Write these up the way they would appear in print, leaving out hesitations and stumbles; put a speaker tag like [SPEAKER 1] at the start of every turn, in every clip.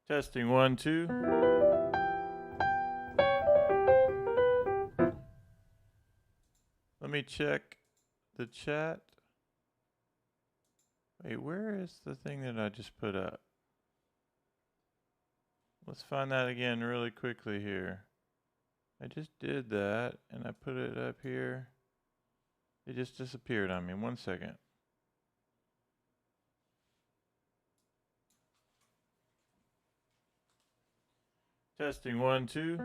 [SPEAKER 1] Testing 1, 2. Let me check the chat. Wait, where is the thing that I just put up? Let's find that again really quickly here. I just did that and I put it up here. It just disappeared on me. 1 second. Testing 1, 2.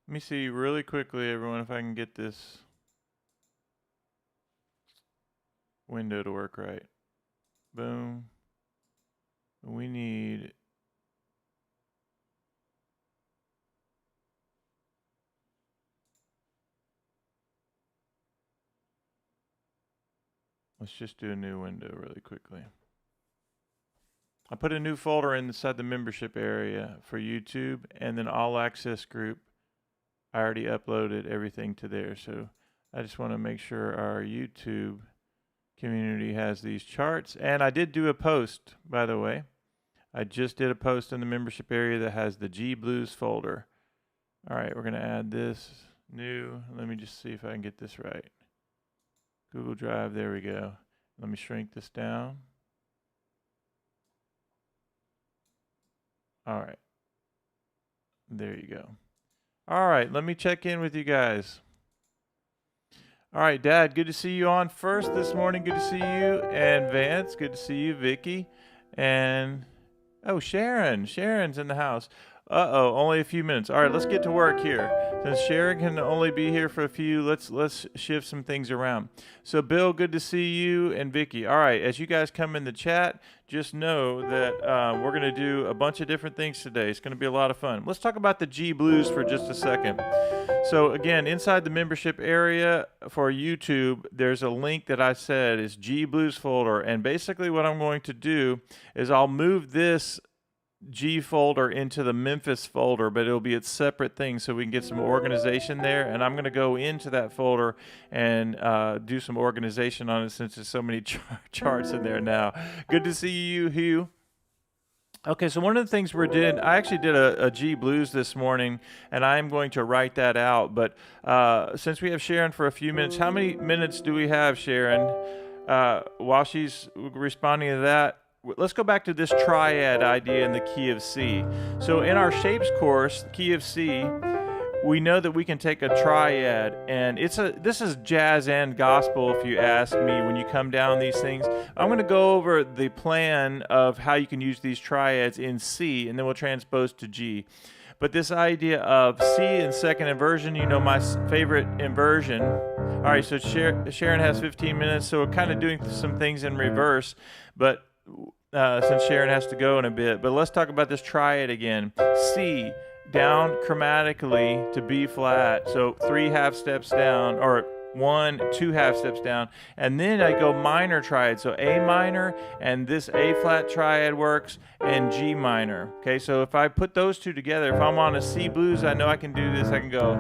[SPEAKER 1] Let me see really quickly, everyone, if I can get this window to work right. Boom. We need... Let's just do a new window really quickly. I put a new folder inside the membership area for YouTube, and then all access group. I already uploaded everything to there, so I just want to make sure our YouTube community has these charts. And I did do a post, by the way. I just did a post in the membership area that has the G Blues folder. All right, we're going to add this new. Let me just see if I can get this right. Google Drive, there we go. Let me shrink this down. All right. There you go. All right, let me check in with you guys. All right, Dad, good to see you on first this morning. Good to see you. And Vance, good to see you. Vicky. And, oh, Sharon. Sharon's in the house. Uh-oh, only a few minutes. All right, let's get to work here. Since Sharon can only be here for a few, let's shift some things around. So, Bill, good to see you, and Vicky. All right, as you guys come in the chat, just know that we're going to do a bunch of different things today. It's going to be a lot of fun. Let's talk about the G Blues for just a second. So, again, inside the membership area for YouTube, there's a link that I said is G Blues folder, and basically what I'm going to do is I'll move this G folder into the Memphis folder, but it'll be its separate thing so we can get some organization there. And I'm going to go into that folder and do some organization on it since there's so many charts in there now. Good to see you, Hugh. Okay, so one of the things I actually did a G Blues this morning, and I'm going to write that out. But since we have Sharon for a few minutes, how many minutes do we have, Sharon? While she's responding to that, let's go back to this triad idea in the key of C. So in our shapes course, key of C, we know that we can take a triad, and this is jazz and gospel if you ask me when you come down these things. I'm going to go over the plan of how you can use these triads in C, and then we'll transpose to G. But this idea of C in second inversion, you know my favorite inversion. All right, so Sharon has 15 minutes, so we're kind of doing some things in reverse, but since Sharon has to go in a bit. But let's talk about this triad again. C, down chromatically to B flat. So 3 half steps down, or 1, 2 half steps down. And then I go minor triad. So A minor, and this A flat triad works, and G minor. Okay, so if I put those two together, if I'm on a C blues, I know I can do this. I can go.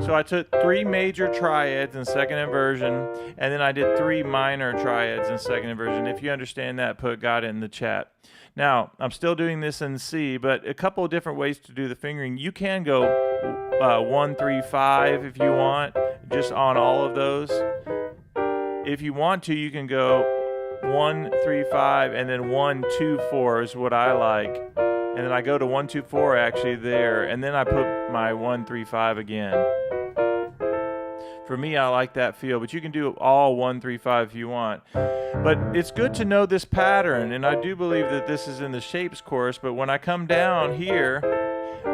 [SPEAKER 1] So I took 3 major triads in second inversion, and then I did 3 minor triads in second inversion. If you understand that, got it in the chat. Now, I'm still doing this in C, but a couple of different ways to do the fingering. You can go 1, 3, 5 if you want, just on all of those. If you want to, you can go 1, 3, 5, and then 1, 2, 4 is what I like. And then I go to 1, 2, 4 actually there, and then I put my 1, 3, 5 again. For me, I like that feel, but you can do all 1, 3, 5 if you want. But it's good to know this pattern, and I do believe that this is in the shapes course, but when I come down here,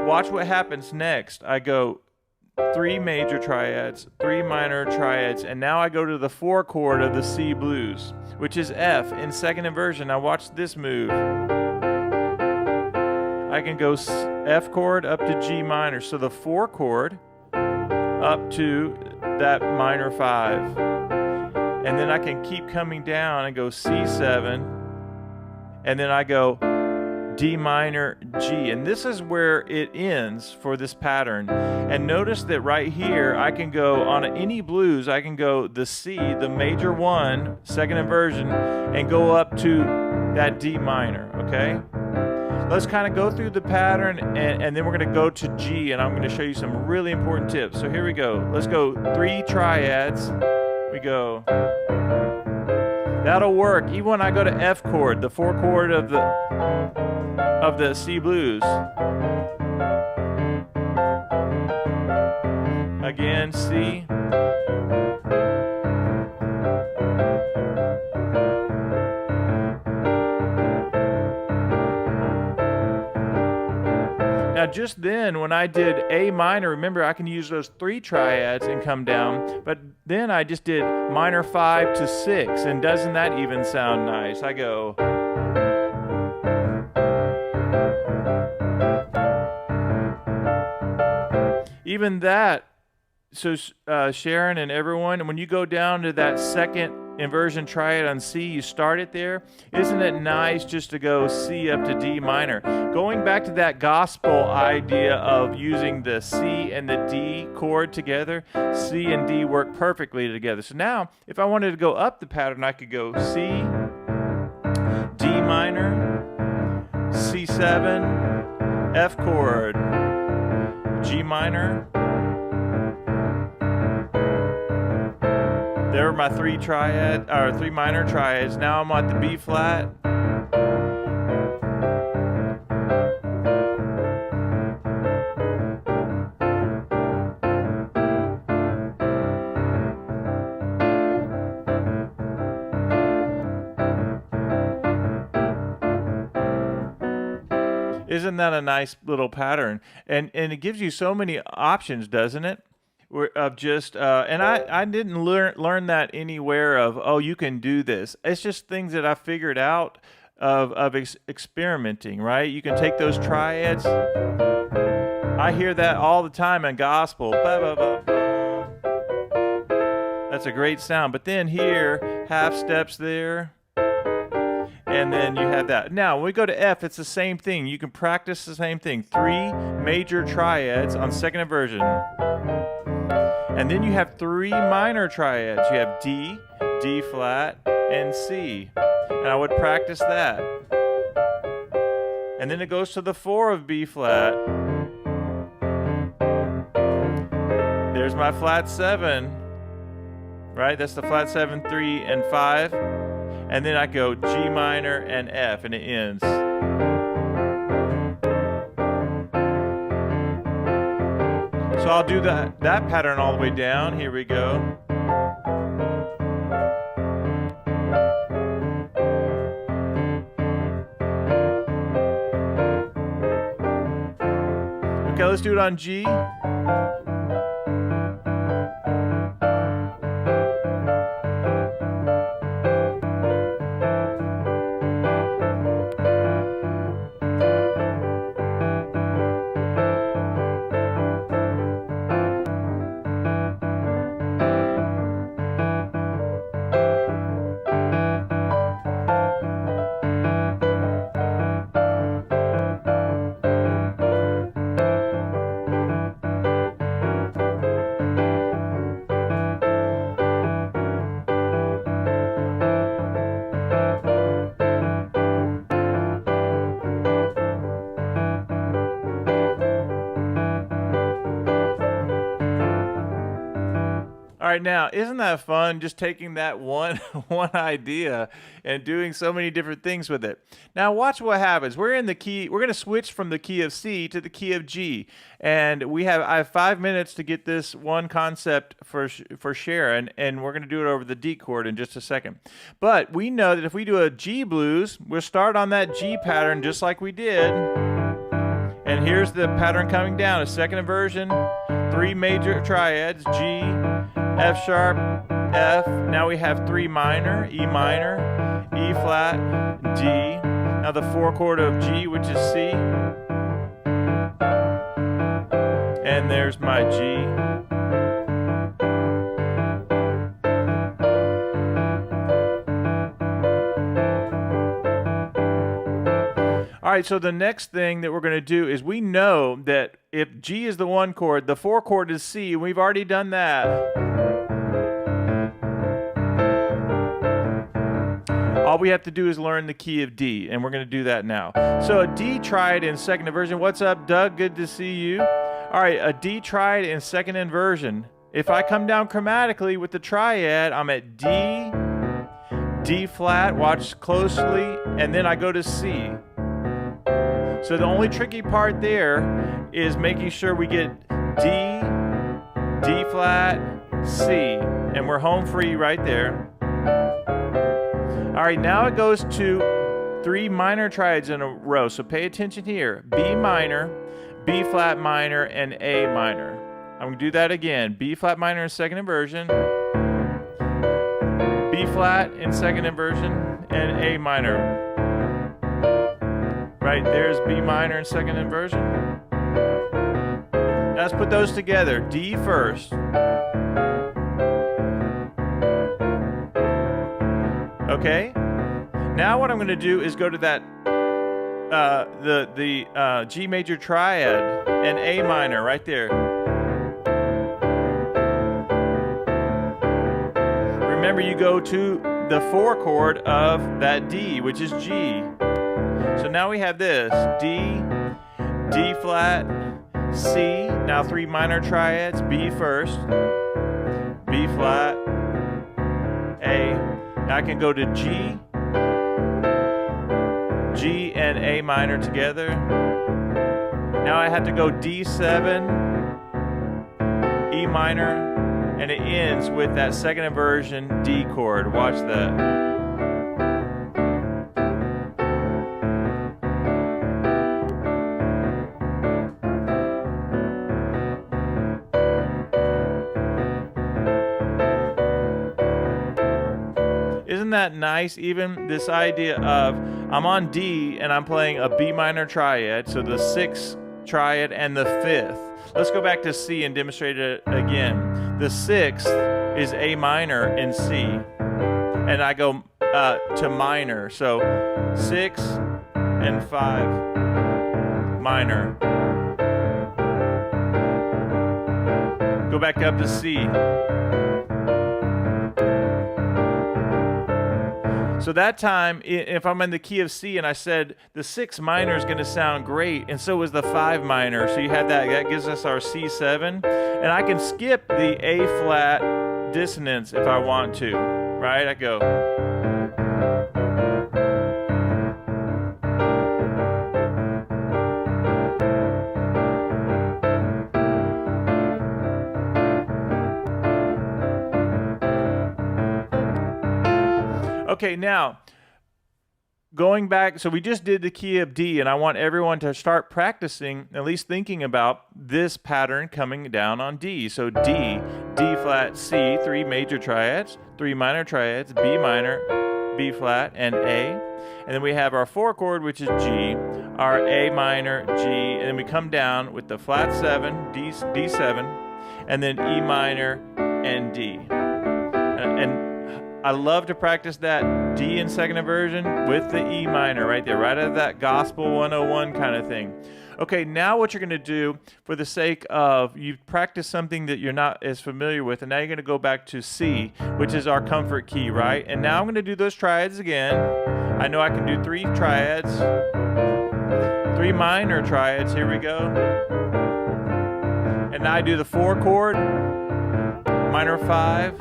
[SPEAKER 1] watch what happens next. I go 3 major triads, 3 minor triads, and now I go to the 4 chord of the C blues, which is F in second inversion. Now watch this move. I can go F chord up to G minor, so the 4 chord up to that minor 5, and then I can keep coming down and go C7, and then I go D minor, G. And this is where it ends for this pattern. And notice that right here, I can go on any blues, I can go the C, the major 1, second inversion, and go up to that D minor, okay? Let's kind of go through the pattern, and then we're going to go to G, and I'm going to show you some really important tips. So here we go. Let's go 3 triads. We go. That'll work even when I go to F chord, the 4 chord of the C blues. Again, C. Now just then, when I did A minor, remember I can use those 3 triads and come down, but then I just did minor 5 to 6, and doesn't that even sound nice? I go. Even that, so Sharon and everyone, when you go down to that second inversion triad on C, you start it there. Isn't it nice just to go C up to D minor? Going back to that gospel idea of using the C and the D chord together, C and D work perfectly together. So now, if I wanted to go up the pattern, I could go C, D minor, C7, F chord, G minor. There are my 3 minor triads. Now I'm at the B flat. Isn't that a nice little pattern? And it gives you so many options, doesn't it? Of just and I didn't learn that anywhere of, oh, you can do this. It's just things that I figured out of experimenting, right? You can take those triads. I hear that all the time in gospel. Ba, ba, ba, ba. That's a great sound. But then here, half steps there. And then you have that. Now, when we go to F, it's the same thing. You can practice the same thing. 3 major triads on second inversion. And then you have 3 minor triads. You have D, D flat, and C. And I would practice that. And then it goes to the 4 of B flat. There's my flat 7. Right? That's the flat 7, 3, and 5. And then I go G minor and F, and it ends. So I'll do that pattern all the way down. Here we go. Okay, let's do it on G. All right, now, isn't that fun, just taking that one idea and doing so many different things with it? Now, watch what happens. We're in the key. We're going to switch from the key of C to the key of G, and I have 5 minutes to get this one concept for Sharon, and we're going to do it over the D chord in just a second. But we know that if we do a G blues, we'll start on that G pattern just like we did. And here's the pattern coming down, a second inversion, 3 major triads, G, F sharp, F. Now we have 3 minor, E minor, E flat, D. Now the 4 chord of G, which is C. And there's my G. All All right, so the next thing that we're going to do is we know that if G is the 1 chord, the 4 chord is C, and we've already done that. All we have to do is learn the key of D, and we're going to do that now. So a D triad in second inversion. What's up, Doug? Good to see you. All right, a D triad in second inversion. If I come down chromatically with the triad, I'm at D, D flat, watch closely, and then I go to C. So the only tricky part there is making sure we get D, D flat, C, and we're home free right there. All right, now it goes to 3 minor triads in a row, so pay attention here. B minor, B flat minor, and A minor. I'm going to do that again. B flat minor in second inversion, B flat in second inversion, and A minor. Right, there's B minor in second inversion. Now let's put those together. D first. Okay. Now what I'm going to do is go to that the G major triad and A minor right there. Remember, you go to the 4 chord of that D, which is G. So now we have this, D, D flat, C, now 3 minor triads, B first, B flat, A. Now I can go to G, G and A minor together. Now I have to go D7, E minor, and it ends with that second inversion D chord. Watch that. Isn't that nice? Even this idea of I'm on D and I'm playing a B minor triad, so the 6th triad and the 5th. Let's go back to C and demonstrate it again. The 6th is A minor in C, and I go to minor, so 6 and 5 minor. Go back up to C. So that time, if I'm in the key of C and I said the 6 minor is going to sound great, and so is the 5 minor. So you had that gives us our C7. And I can skip the A flat dissonance if I want to, right? I go. Okay, now, going back, so we just did the key of D, and I want everyone to start practicing, at least thinking about this pattern coming down on D. So D, D flat, C, 3 major triads, 3 minor triads, B minor, B flat, and A. And then we have our 4 chord, which is G, our A minor, G, and then we come down with the flat 7, D7, and then E minor and D. And I love to practice that D in second inversion with the E minor right there, right out of that gospel 101 kind of thing. Okay, now what you're going to do, for the sake of you've practiced something that you're not as familiar with, and now you're going to go back to C, which is our comfort key, right? And now I'm going to do those triads again. I know I can do 3 triads, 3 minor triads. Here we go. And now I do the 4 chord, minor 5,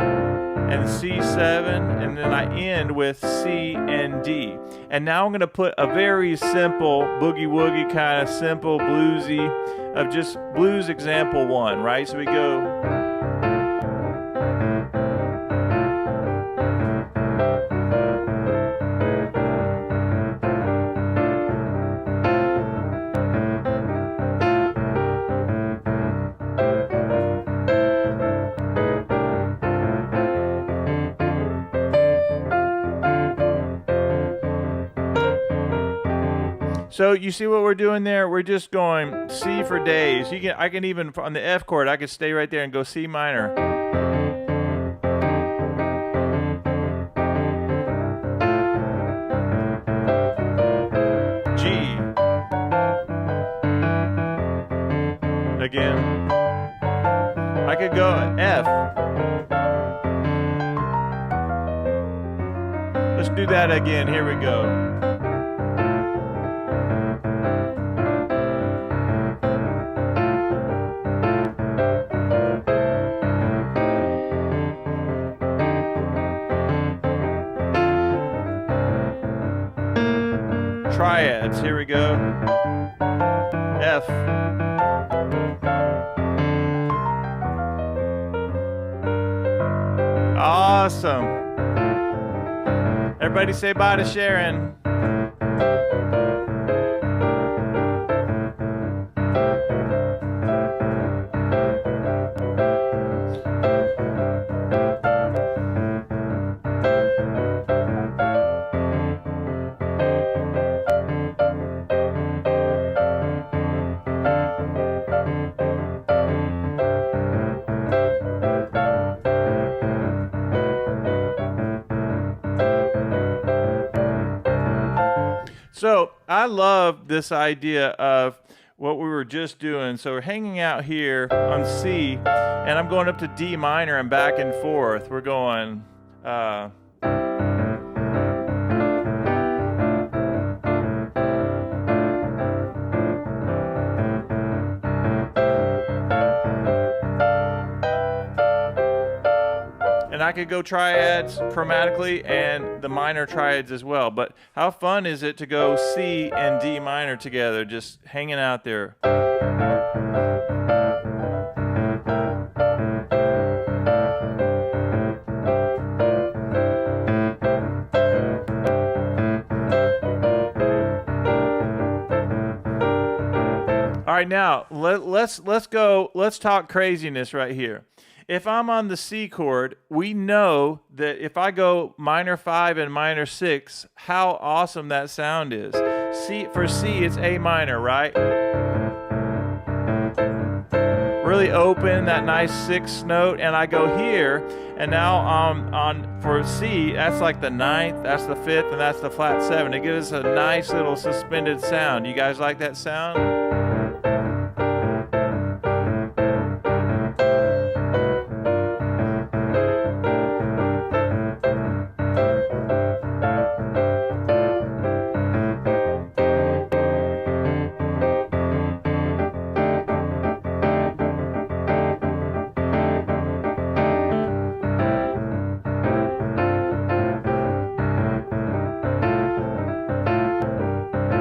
[SPEAKER 1] and C7, and then I end with C and D. And now I'm going to put a very simple boogie woogie kind of simple bluesy of just blues example 1, right? So we go. So you see what we're doing there? We're just going C for days. I can even, on the F chord, I could stay right there and go C minor. G. again. I could go F. Let's do that again. Here we go. Triads. Here we go. F. Awesome. Everybody say bye to Sharon. So I love this idea of what we were just doing. So we're hanging out here on C, and I'm going up to D minor and back and forth. We're going and I could go triads chromatically and the minor triads as well. But how fun is it to go C and D minor together, just hanging out there? All right, now let's talk craziness right here. If I'm on the C chord, we know that if I go minor 5 and minor 6, how awesome that sound is. For C, it's A minor, right? Really open, that nice 6th note, and I go here, and now for C, that's like the 9th, that's the 5th, and that's the flat 7. It gives us a nice little suspended sound. You guys like that sound?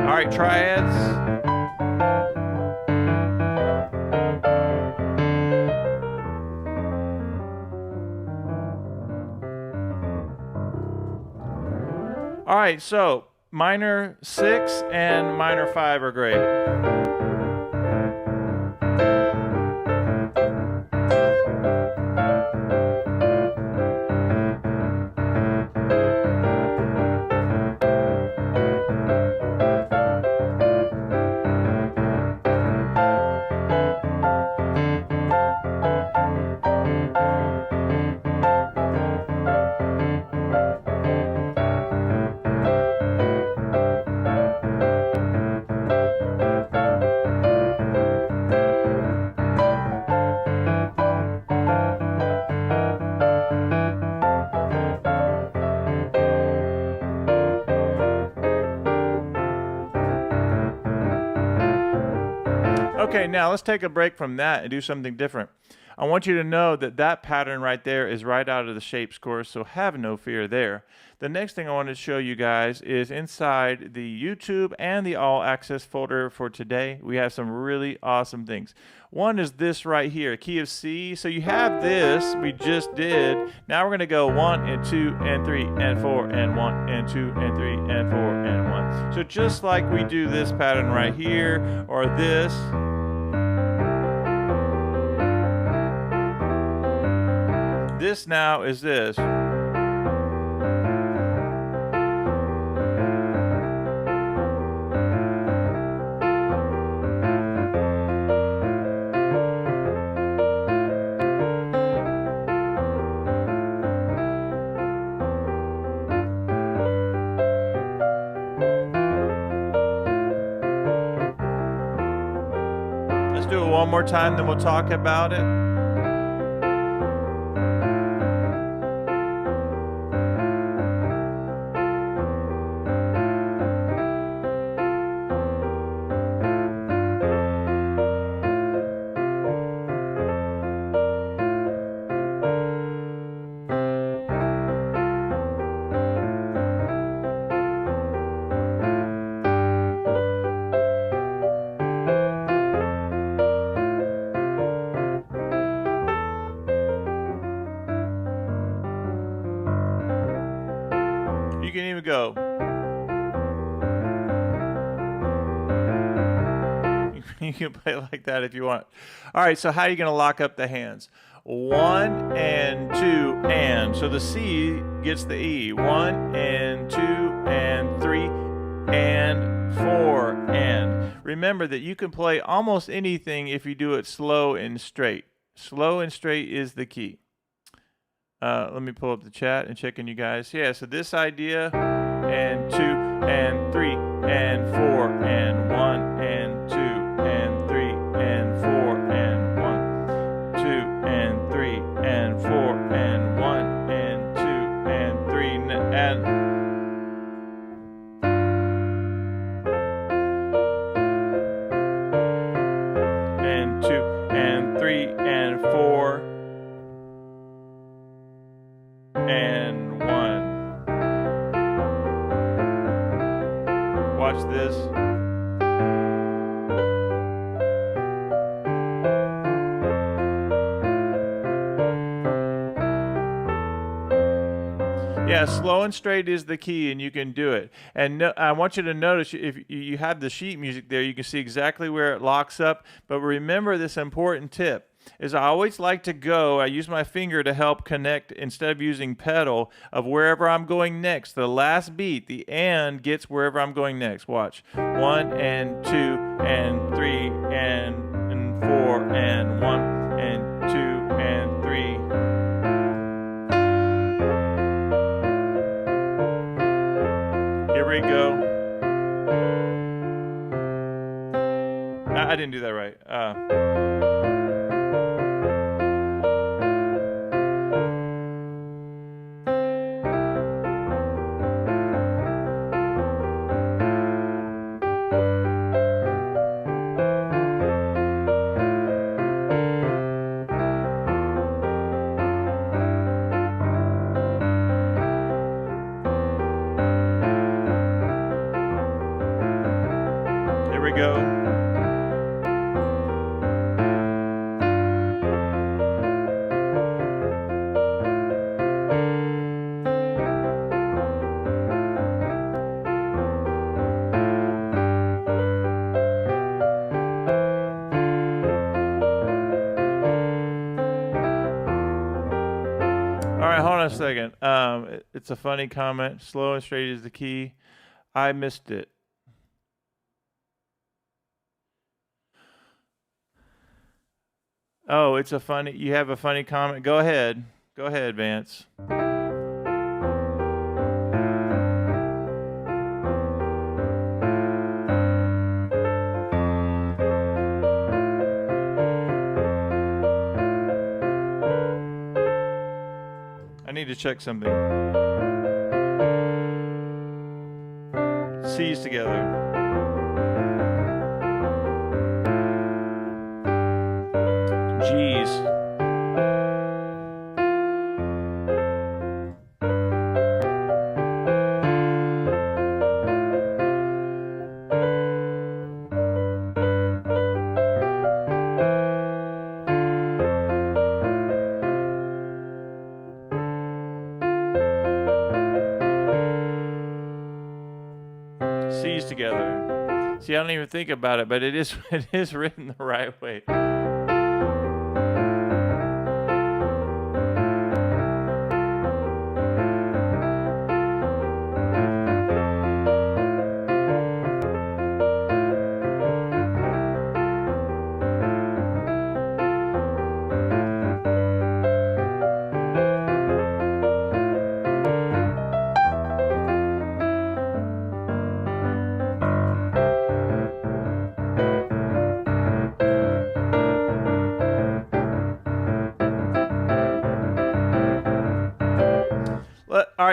[SPEAKER 1] All right, triads. All right, so minor 6 and minor 5 are great. Okay, now let's take a break from that and do something different. I want you to know that that pattern right there is right out of the shapes course, so have no fear there. The next thing I want to show you guys is inside the YouTube and the All Access folder for today. We have some really awesome things. One is this right here, key of C. So you have this, we just did. Now we're going to go 1 and 2 and 3 and 4 and 1 and 2 and 3 and 4 and 1. So just like we do this pattern right here or this. This now is this. Let's do it one more time, then we'll talk about it. You can even go. You can play it like that if you want. All right, so how are you going to lock up the hands? 1 and 2 and. So the C gets the E. 1 and 2 and 3 and 4 and. Remember that you can play almost anything if you do it slow and straight. Slow and straight is the key. Let me pull up the chat and check in you guys. Yeah, so this idea, and 2 and 3 and 4 and 1 and 2 and 3 and 4 and 1, 2 and 3 and 4 and 1 and 2 and 3 and 2 and 3 and 4 and 1. Watch this. Yeah, slow and straight is the key, and you can do it. And I want you to notice, if you have the sheet music there, you can see exactly where it locks up. But remember this important tip. Is I always like to go, I use my finger to help connect instead of using pedal of wherever I'm going next. The last beat, the and gets wherever I'm going next. Watch. 1 and 2 and 3 and 4 and 1 and 2 and 3. Here we go. I didn't do that right. Here we go. All right, hold on a second. It's a funny comment. Slow and straight is the key. I missed it. Oh, it's a funny. You have a funny comment. Go ahead. Go ahead, Vance. I need to check something. C's together. G's. C's together. See, I don't even think about it, but it is written the right way.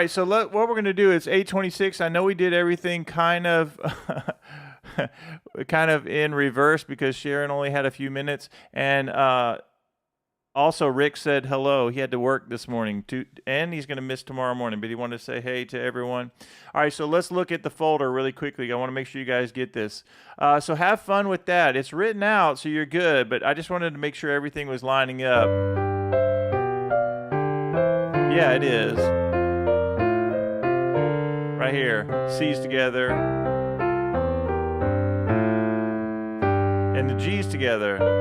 [SPEAKER 1] right, so what we're going to do is 826. I know we did everything kind of kind of in reverse because Sharon only had a few minutes. And also, Rick said hello. He had to work this morning, and he's going to miss tomorrow morning, but he wanted to say hey to everyone. All right, so let's look at the folder really quickly. I want to make sure you guys get this. So have fun with that. It's written out, so you're good, but I just wanted to make sure everything was lining up. Yeah, it is. Right here, C's together, and the G's together.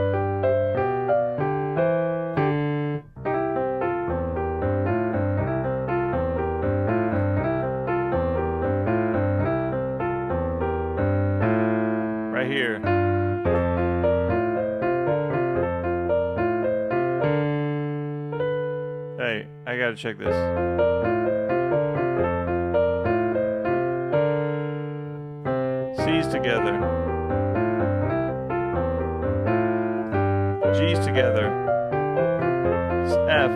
[SPEAKER 1] Here. Hey, I gotta check this. C's together. G's together. It's F.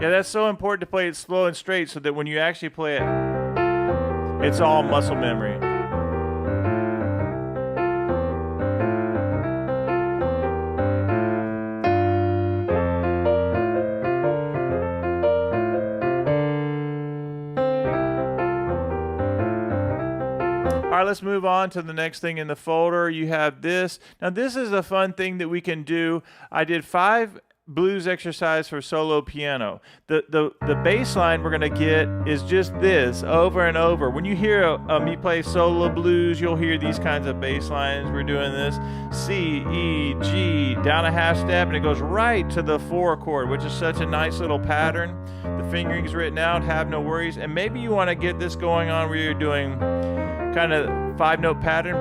[SPEAKER 1] Yeah, that's so important to play it slow and straight so that when you actually play it, it's all muscle memory. All right, let's move on to the next thing in the folder. You have this. Now, this is a fun thing that we can do. I did 5 blues exercise for solo piano. The bass line we're gonna get is just this over and over. When you hear me play solo blues, you'll hear these kinds of bass lines. We're doing this C, E, G, down a half step, and it goes right to the 4 chord, which is such a nice little pattern. The fingering's written out, have no worries. And maybe you want to get this going on where you're doing kind of 5-note pattern.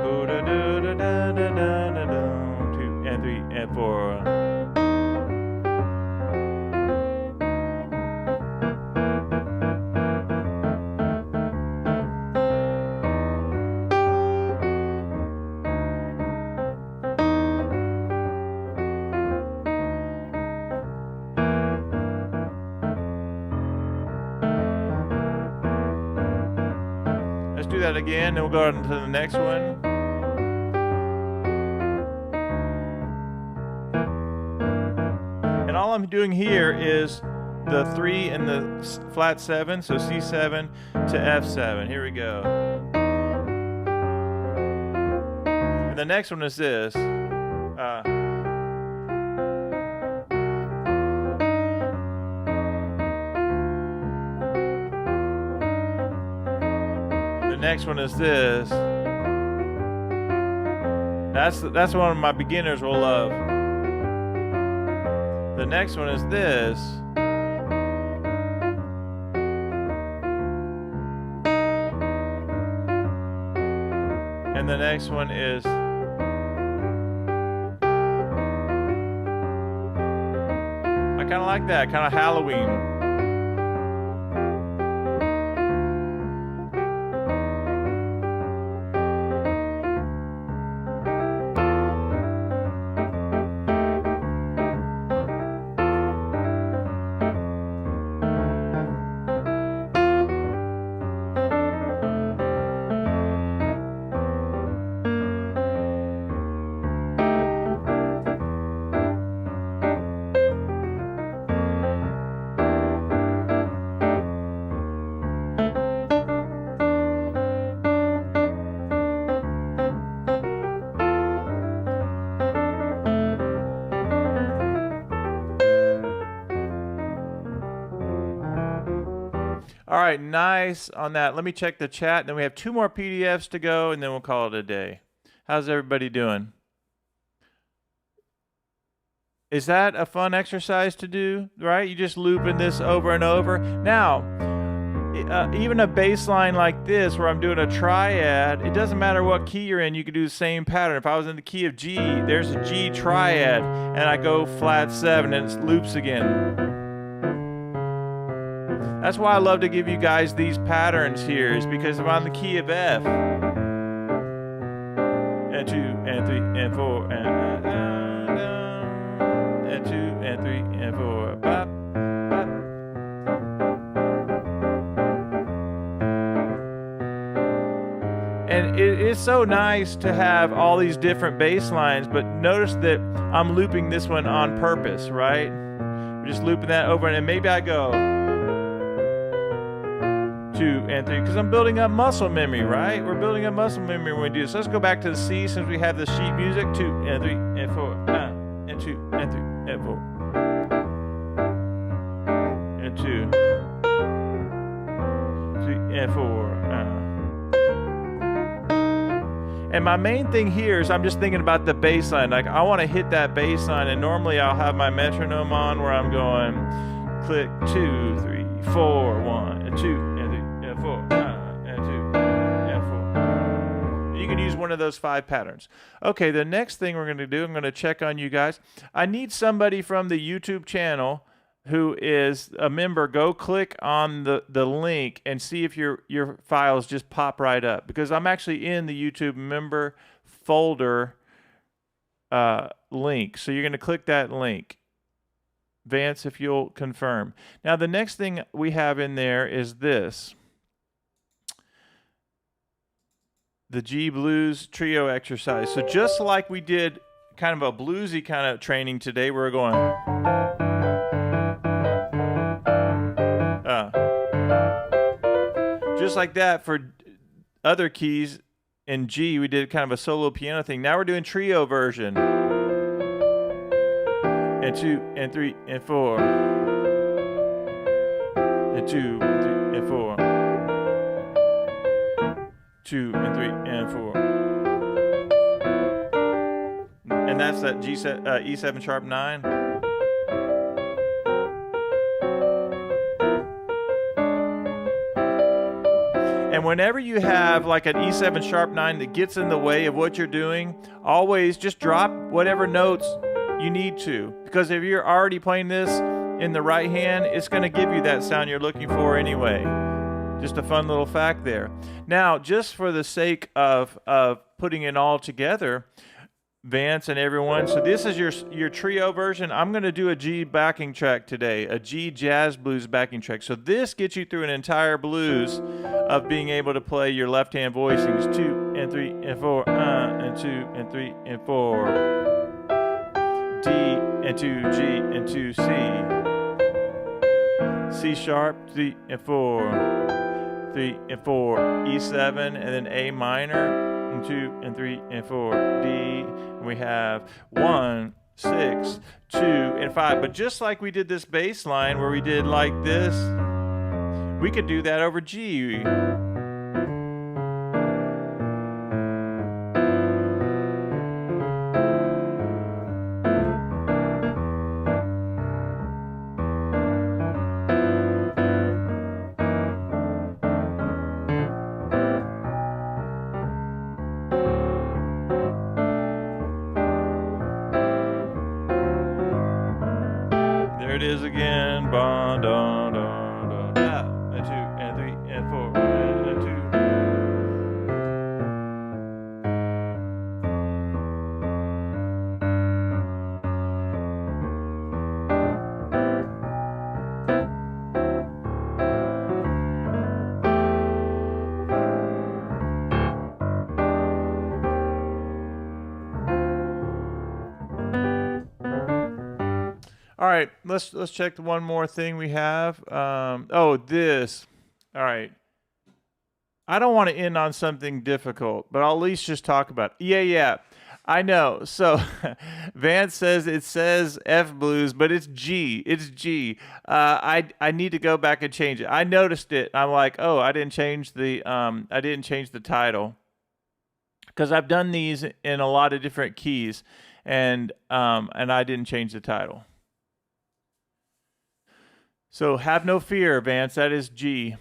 [SPEAKER 1] 2 and 3 and 4. Do that again, then we'll go on to the next one. And all I'm doing here is the 3 and the flat 7, so C7 to F7. Here we go. And the next one is this. Next one is this. That's one of my beginners will love. The next one is this. And the next one is I kind of like that, kind of Halloween. All right, nice on that. Let me check the chat. Then we have 2 more PDFs to go, and then we'll call it a day. How's everybody doing? Is that a fun exercise to do, right? You just looping this over and over. Now, even a bass line like this where I'm doing a triad, it doesn't matter what key you're in, you can do the same pattern. If I was in the key of G, there's a G triad, and I go flat 7, and it loops again. That's why I love to give you guys these patterns here, is because I'm on the key of F. And 2 and 3 and 4 and 2 and 3 and 4. And it is so nice to have all these different bass lines, but notice that I'm looping this one on purpose, right? We're just looping that over, and maybe I go 2 and 3, because I'm building up muscle memory, right? We're building up muscle memory when we do this. So let's go back to the C since we have the sheet music. 2 and 3 and 4, and 2 and 3 and 4, and 2, 3 and 4. And my main thing here is I'm just thinking about the bass line. Like, I want to hit that bass line, and normally I'll have my metronome on where I'm going click 2, 3, 4, 1, and 2, and 3, and 4, and 2, and 4. You can use one of those 5 patterns. Okay, the next thing we're going to do, I'm going to check on you guys. I need somebody from the YouTube channel who is a member. Go click on the link and see if your files just pop right up, because I'm actually in the YouTube member folder link. So you're going to click that link. Vance, if you'll confirm. Now the next thing we have in there is this. The G Blues Trio exercise. So just like we did kind of a bluesy kind of training today, we're going just like that. For other keys in G, we did kind of a solo piano thing. Now we're doing trio version. And 2 and 3 and 4. And 2 and 3 and 4. 2 and 3 and 4. And that's that E7 sharp 9. And whenever you have like an E7 sharp 9 that gets in the way of what you're doing, always just drop whatever notes you need to, because if you're already playing this in the right hand, it's going to give you that sound you're looking for anyway. Just a fun little fact there. Now, just for the sake of putting it all together, Vance and everyone, so this is your trio version. I'm going to do a G backing track today, a G jazz blues backing track. So this gets you through an entire blues of being able to play your left hand voicings, 2 and 3 and 4, and 2 and 3 and 4. D and 2, G and 2, C sharp, 3 and 4, 3 and 4, E7, and then A minor, and 2 and 3 and 4, D, and we have 1, 6, 2, and 5. But just like we did this bass line where we did like this, we could do that over G. There it is again. Bon, don, don, don, da. And 2 and 3 and 4 and 2. All right, let's check the one more thing we have. This. All right. I don't want to end on something difficult, but I'll at least just talk about it. Yeah. I know. So Vance says it says F blues, but it's G. It's G. I need to go back and change it. I noticed it. I'm like, oh, I didn't change the title, because I've done these in a lot of different keys, and I didn't change the title. So have no fear, Vance. That is G.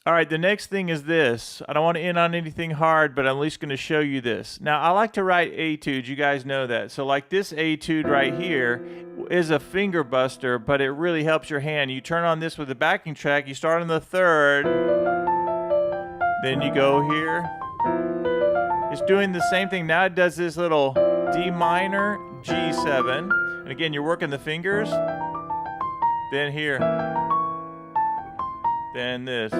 [SPEAKER 1] All right, the next thing is this. I don't want to end on anything hard, but I'm at least going to show you this. Now, I like to write etudes. You guys know that. So like this etude right here is a finger buster, but it really helps your hand. You turn on this with a backing track. You start on the 3rd. Then you go here. It's doing the same thing. Now it does this little D minor, G7. And again, you're working the fingers. Then here, then this,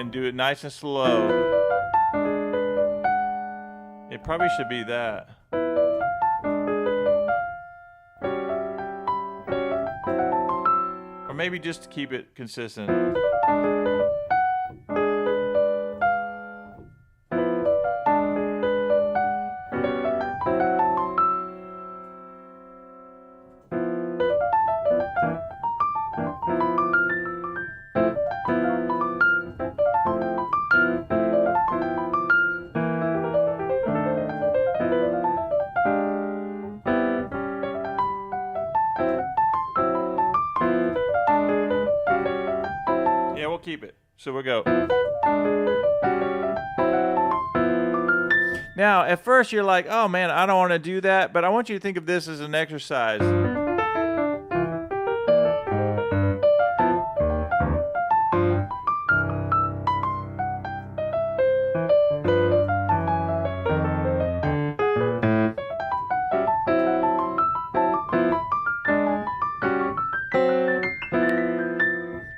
[SPEAKER 1] then do it nice and slow. It probably should be that. Or maybe just to keep it consistent. Yeah, we'll keep it. So we'll go. Now, at first you're like, oh man, I don't want to do that, but I want you to think of this as an exercise.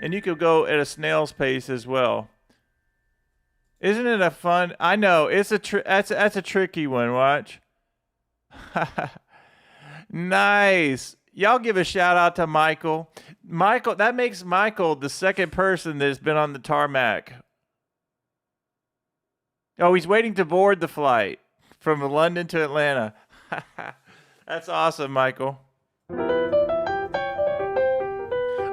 [SPEAKER 1] And you could go at a snail's pace as well. Isn't it a fun? I know it's that's a tricky one. Watch. Nice. Y'all give a shout out to Michael. Michael, that makes Michael the second person that's been on the tarmac. Oh, he's waiting to board the flight from London to Atlanta. That's awesome, Michael.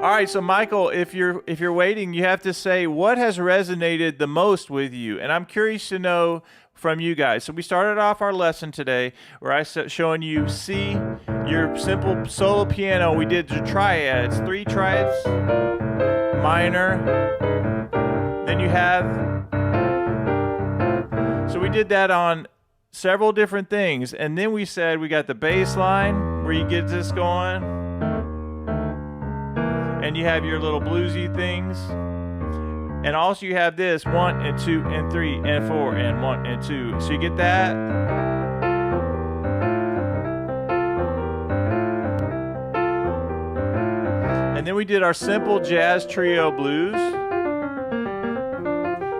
[SPEAKER 1] All right, so Michael, if you're waiting, you have to say what has resonated the most with you, and I'm curious to know from you guys. So we started off our lesson today where I showing you C, your simple solo piano. We did the triads, 3 triads, minor. Then you have. So we did that on several different things, and then we said we got the bass line where you get this going. And you have your little bluesy things. And also you have this 1 and 2 and 3 and 4 and 1 and 2. So you get that. And then we did our simple jazz trio blues,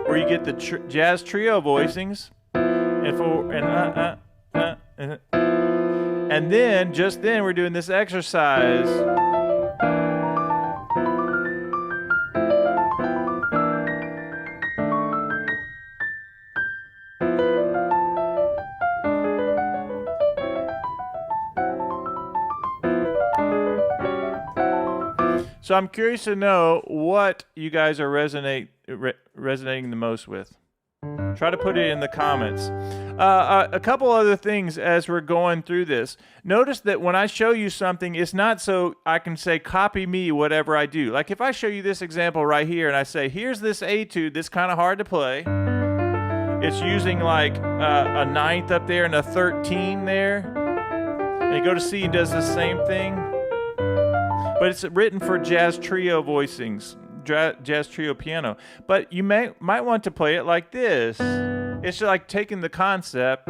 [SPEAKER 1] where you get the jazz trio voicings. And 4 and then, just then, we're doing this exercise. So I'm curious to know what you guys are resonating the most with. Try to put it in the comments. A couple other things as we're going through this. Notice that when I show you something, it's not so I can say, copy me, whatever I do. Like if I show you this example right here and I say, here's this etude that's kind of hard to play. It's using like a 9th up there and a 13 there. And you go to C and does the same thing. But it's written for jazz trio voicings, jazz trio piano. But you might want to play it like this. It's like taking the concept.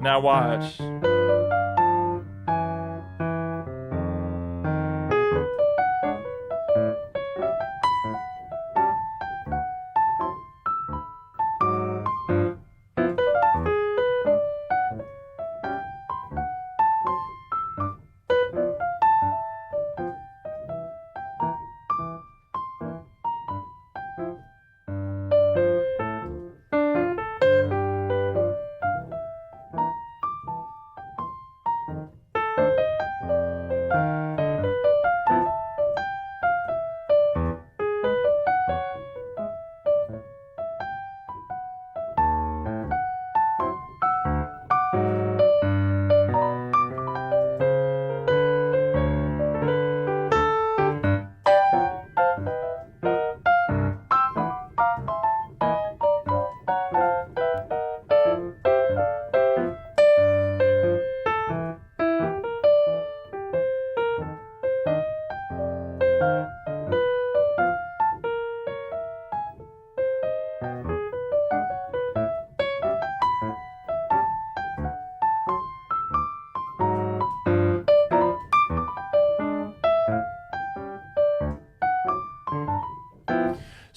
[SPEAKER 1] Now watch.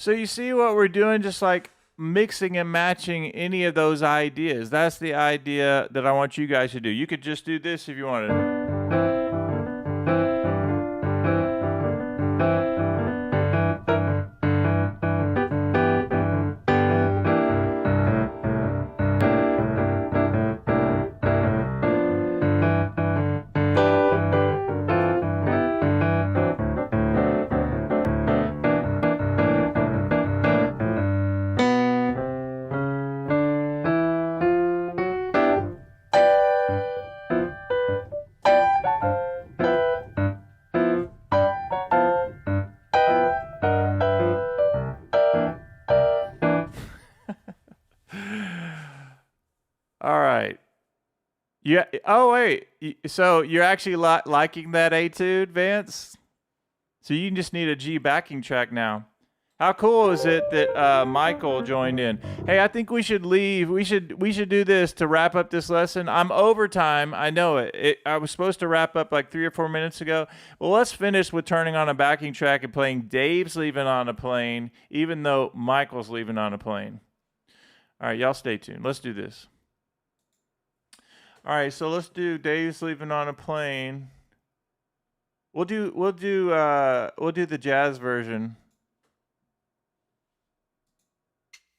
[SPEAKER 1] So you see what we're doing, just like mixing and matching any of those ideas. That's the idea that I want you guys to do. You could just do this if you wanted. All right. Yeah. Oh, wait. So you're actually liking that etude, Vance? So you just need a G backing track now. How cool is it that Michael joined in? Hey, I think we should leave. We should do this to wrap up this lesson. I'm overtime. I know it. I was supposed to wrap up like 3 or 4 minutes ago. Well, let's finish with turning on a backing track and playing Dave's Leaving on a Plane, even though Michael's leaving on a plane. All right, y'all stay tuned. Let's do this. All right, so let's do Dave's Leaving on a Plane. We'll do the jazz version.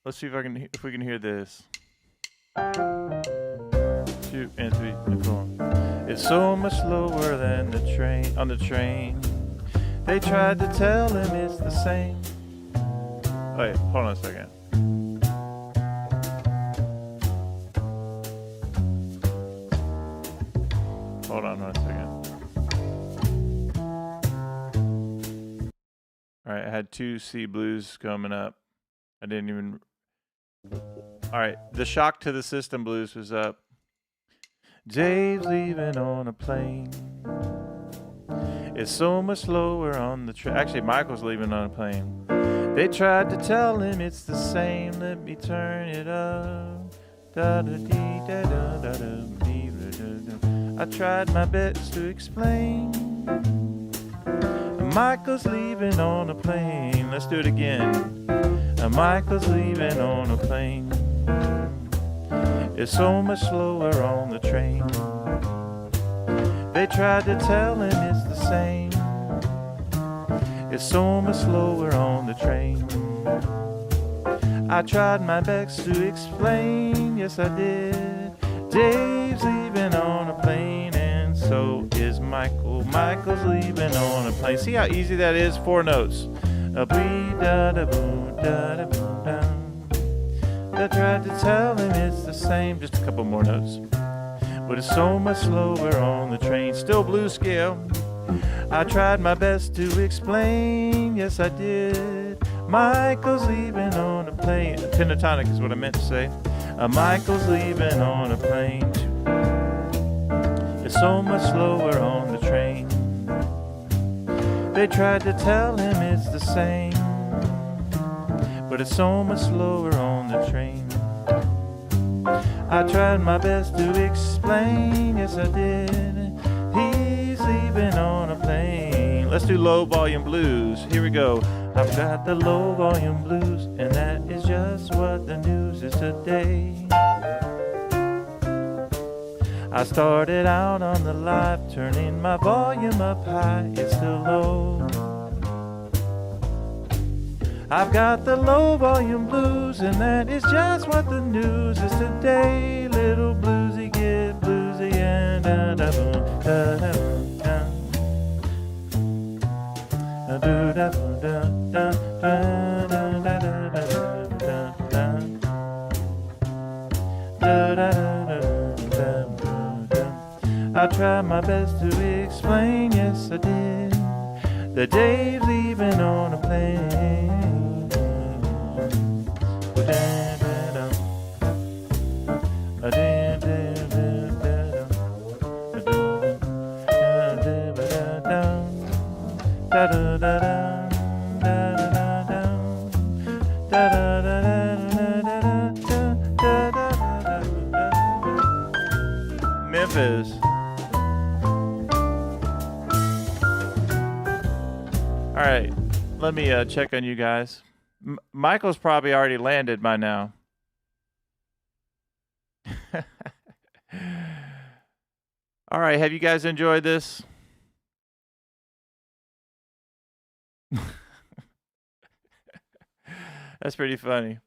[SPEAKER 1] Let's see if we can hear this. 2 and 3 and 4. It's so much slower than the train on the train. They tried to tell him it's the same. Wait, hold on a second. Hold on a second. All right, I had 2 C blues coming up. I didn't even. All right, the Shock to the System blues was up. Dave's leaving on a plane. It's so much slower on the train. Actually, Michael's leaving on a plane. They tried to tell him it's the same. Let me turn it up. Da da dee da da da da dee da da. I tried my best to explain. Michael's leaving on a plane. Let's do it again. Michael's leaving on a plane. It's so much slower on the train. They tried to tell him it's the same. It's so much slower on the train. I tried my best to explain. Yes, I did. Dave's leaving on a plane, and so is Michael. Michael's leaving on a plane. See how easy that is? 4 notes. A bee da da boom da da boom down. I tried to tell him it's the same. Just a couple more notes. But it's so much slower on the train. Still blues scale. I tried my best to explain. Yes, I did. Michael's leaving on a plane. Pentatonic is what I meant to say. Michael's leaving on a plane too. It's so much slower on the train. They tried to tell him it's the same, but it's so much slower on the train. I tried my best to explain. Yes, I did. He's leaving on a plane. Let's do low volume blues. Here we go. I've got the low volume blues, and that is just what the news is today. I started out on the live, turning my volume up high, it's still low. I've got the low volume blues, and that is just what the news is today. Little bluesy get bluesy and da da boom da da boom da da da da da da da da. I tried my best to explain, yes I did, that Dave's leaving on a plane. Memphis. All right, let me check on you guys. Michael's probably already landed by now. All right, have you guys enjoyed this? That's pretty funny.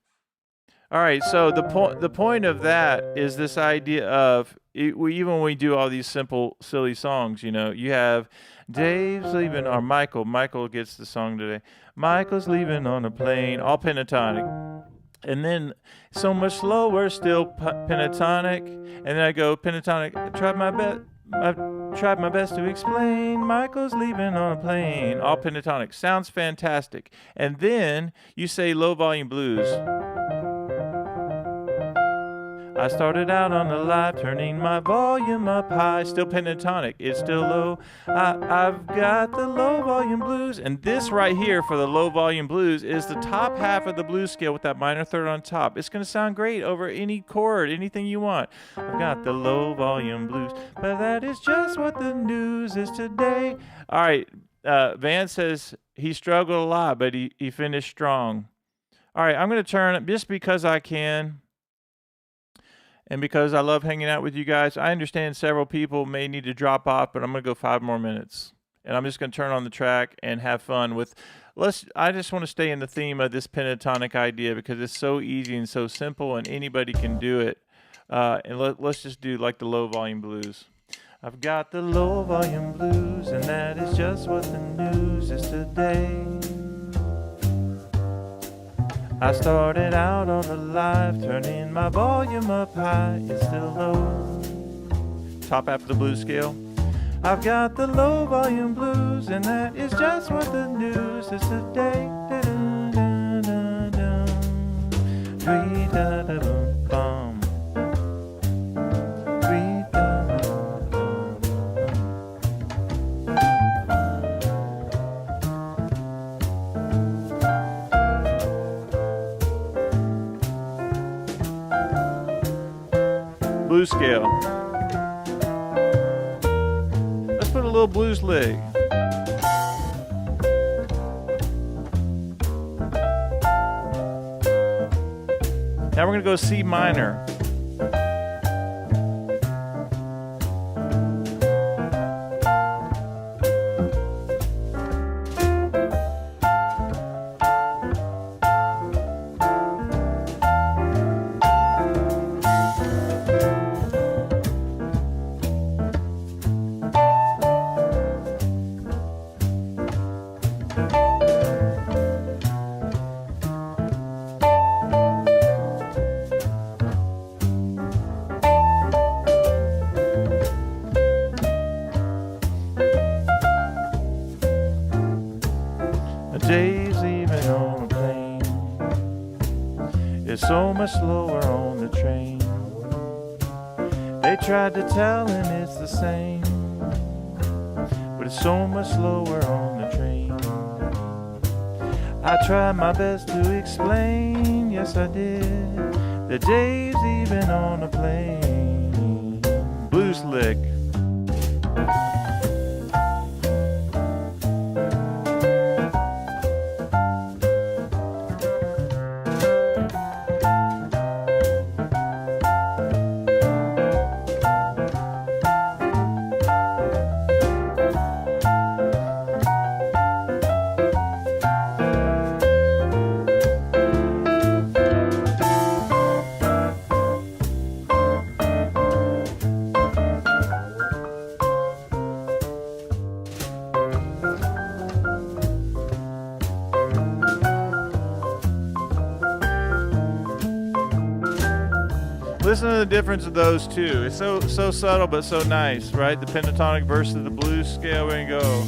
[SPEAKER 1] All right, so the point of that is this idea of even when we do all these simple, silly songs, you know, you have Dave's leaving, or Michael gets the song today. Michael's leaving on a plane, all pentatonic. And then so much slower, still pentatonic. And then I go pentatonic. I've tried my best to explain. Michael's leaving on a plane. All pentatonic. Sounds fantastic. And then you say low volume blues. I started out on the live, turning my volume up high, still pentatonic, it's still low. I've got the low volume blues, and this right here for the low volume blues is the top half of the blues scale with that minor third on top. It's going to sound great over any chord, anything you want. I've got the low volume blues, but that is just what the news is today. All right, Van says he struggled a lot, but he finished strong. All right, I'm going to turn it just because I can. And because I love hanging out with you guys. I understand several people may need to drop off, but I'm going to go 5 more minutes. And I'm just going to turn on the track and have fun with, I just want to stay in the theme of this pentatonic idea because it's so easy and so simple and anybody can do it. And let's just do like the low volume blues. I've got the low volume blues and that is just what the news is today. I started out on the live, turning my volume up high, it's still low. Top half of the blues scale. I've got the low volume blues, and that is just what the news is today. Blues scale. Let's put a little blues lick. Now we're going to go C minor. Days even on a plane is so much slower on the train. They tried to tell him it's the same, but it's so much slower on the train. I tried my best to explain, yes I did, the days even on a plane. Blues lick. Listen to the difference of those two. It's so subtle but so nice, right? The pentatonic versus the blues scale. We're gonna go.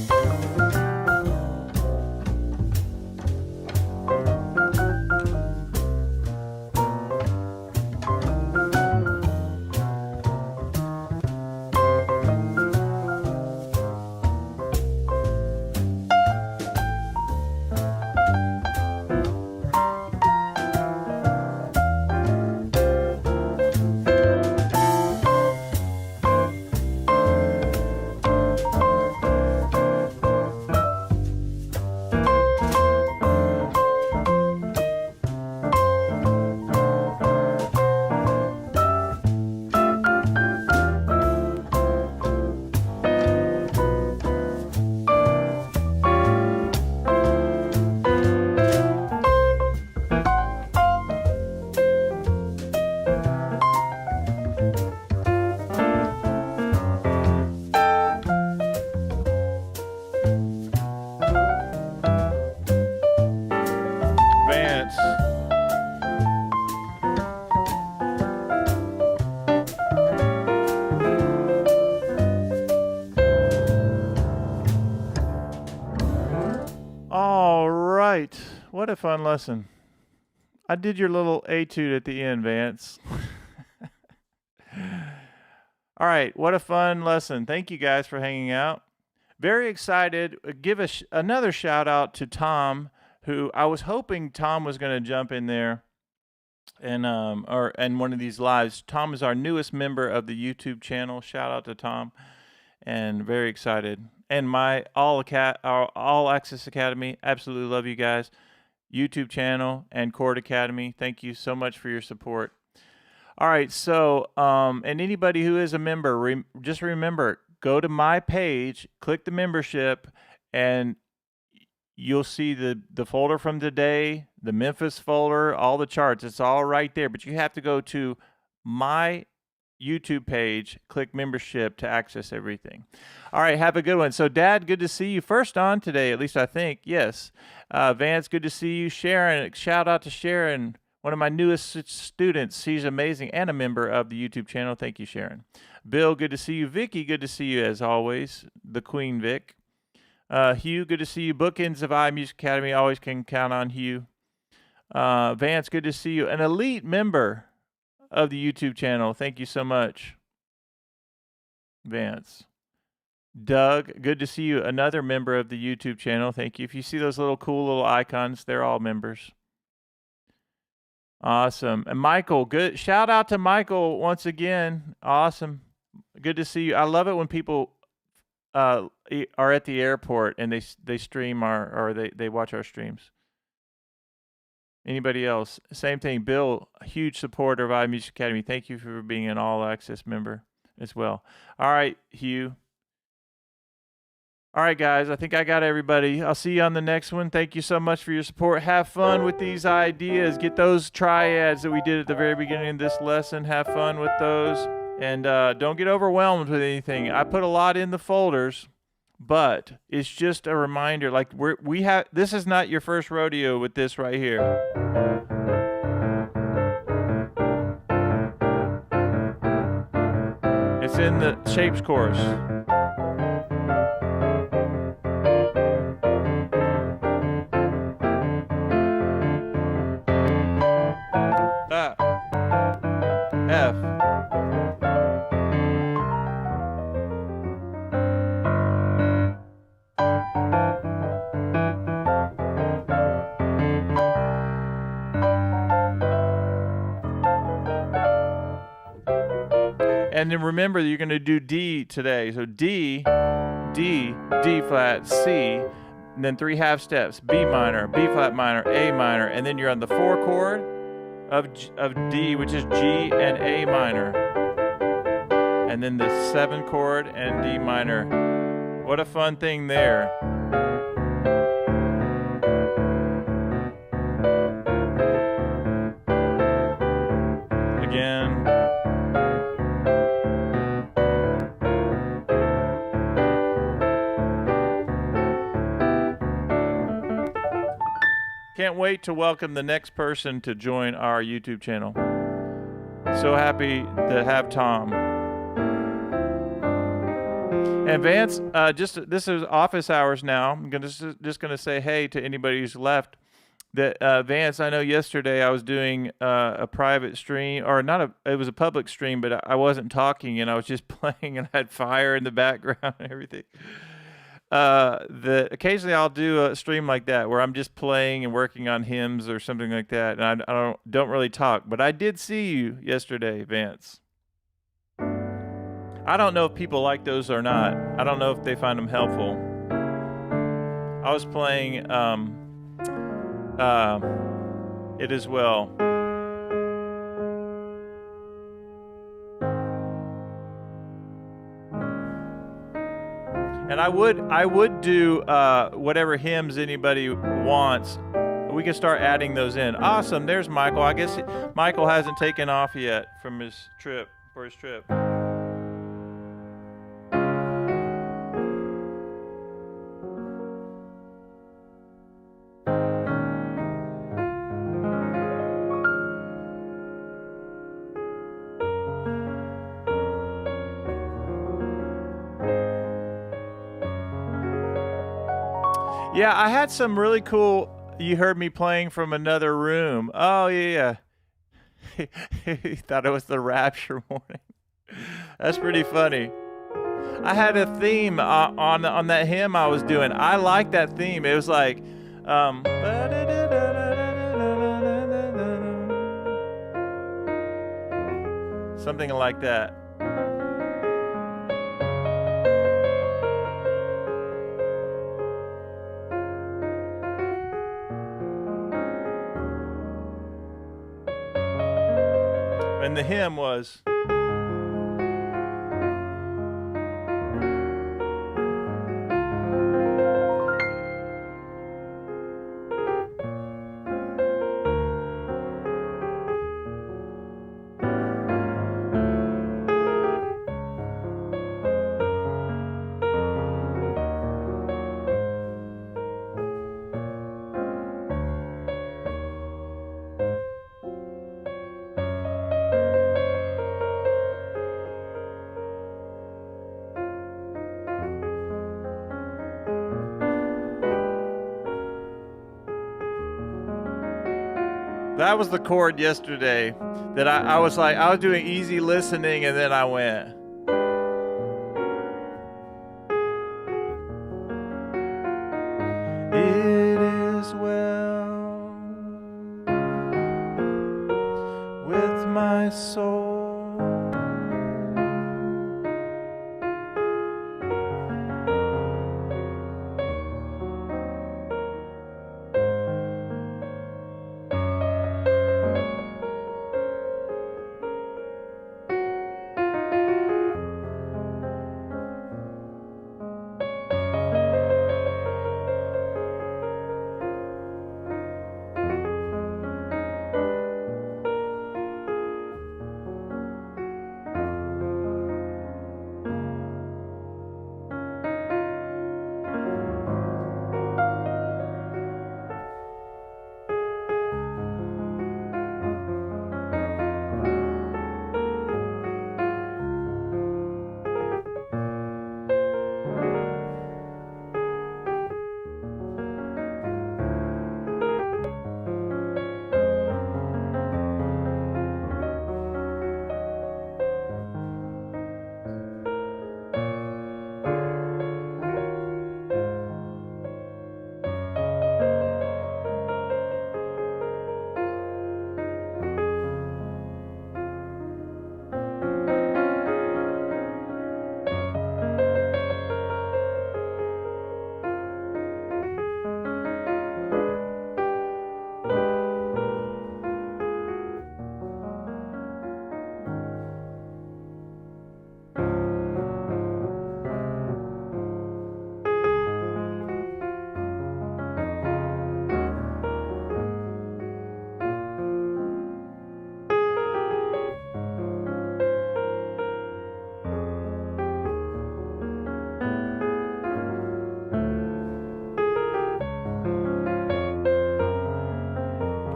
[SPEAKER 1] right. What a fun lesson. I did your little etude at the end, Vance. All right. What a fun lesson. Thank you guys for hanging out. Very excited. Give another shout out to Tom, who I was hoping Tom was going to jump in there and one of these lives. Tom is our newest member of the YouTube channel. Shout out to Tom, and very excited. And my All Access Academy, absolutely love you guys. YouTube channel and Chord Academy, thank you so much for your support. All right, so and anybody who is a member, just remember, go to my page, click the membership, and you'll see the folder from today, the Memphis folder, all the charts. It's all right there, but you have to go to my YouTube page, click membership to access everything. All right, have a good one. So, Dad, good to see you first on today, at least I think. Yes. Vance, good to see you. Sharon, shout out to Sharon, one of my newest students. She's amazing and a member of the YouTube channel. Thank you, Sharon. Bill, good to see you. Vicky, good to see you as always. The Queen Vic. Hugh, good to see you. Bookends of iMusicAcademy, always can count on Hugh. Vance, good to see you. An elite member of the YouTube channel. Thank you so much, Vance. Doug, good to see you. Another member of the YouTube channel. Thank you. If you see those cool little icons, they're all members. Awesome. And Michael, good. Shout out to Michael once again. Awesome. Good to see you. I love it when people are at the airport and they stream or they watch our streams. Anybody else? Same thing. Bill, a huge supporter of iMusicAcademy. Thank you for being an all access member as well. All right, Hugh. All right, guys. I think I got everybody. I'll see you on the next one. Thank you so much for your support. Have fun with these ideas. Get those triads that we did at the very beginning of this lesson. Have fun with those. And don't get overwhelmed with anything. I put a lot in the folders, but it's just a reminder. Like we have. This is not your first rodeo with this right here. It's in the shapes course. F. And then remember that you're going to do D today. So D, D, D flat, C, and then 3 half steps. B minor, B flat minor, A minor, and then you're on the 4 chord of D, which is G and A minor. And then the 7 chord and D minor. What a fun thing there. Again. Can't wait to welcome the next person to join our YouTube channel. So happy to have Tom. And Vance, this is office hours now. I'm just gonna say hey to anybody who's left. That Vance, I know yesterday I was doing a private stream, or it was a public stream, but I wasn't talking and I was just playing and I had fire in the background and everything. Occasionally I'll do a stream like that where I'm just playing and working on hymns or something like that, and I don't really talk. But I did see you yesterday, Vance. I don't know if people like those or not. I don't know if they find them helpful. I was playing it as well. And I would do whatever hymns anybody wants. We can start adding those in. Awesome. There's Michael. I guess Michael hasn't taken off yet from his trip. Yeah, I had some really cool you heard me playing from another room. Oh yeah. He thought it was the rapture morning. That's pretty funny. I had a theme on that hymn I was doing. I like that theme. It was like, something like that. And the hymn was, that was the chord yesterday that I was like, I was doing easy listening and then I went. It is well with my soul.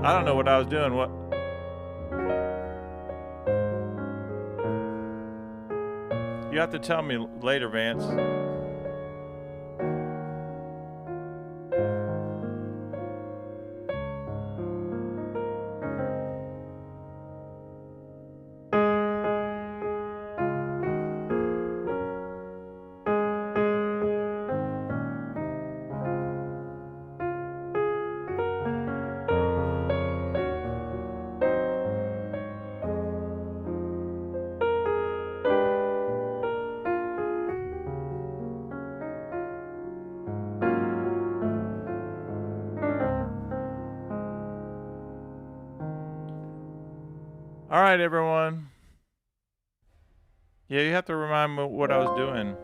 [SPEAKER 1] I don't know what I was doing. What? You have to tell me later, Vance. All right, everyone. Yeah, you have to remind me what I was doing.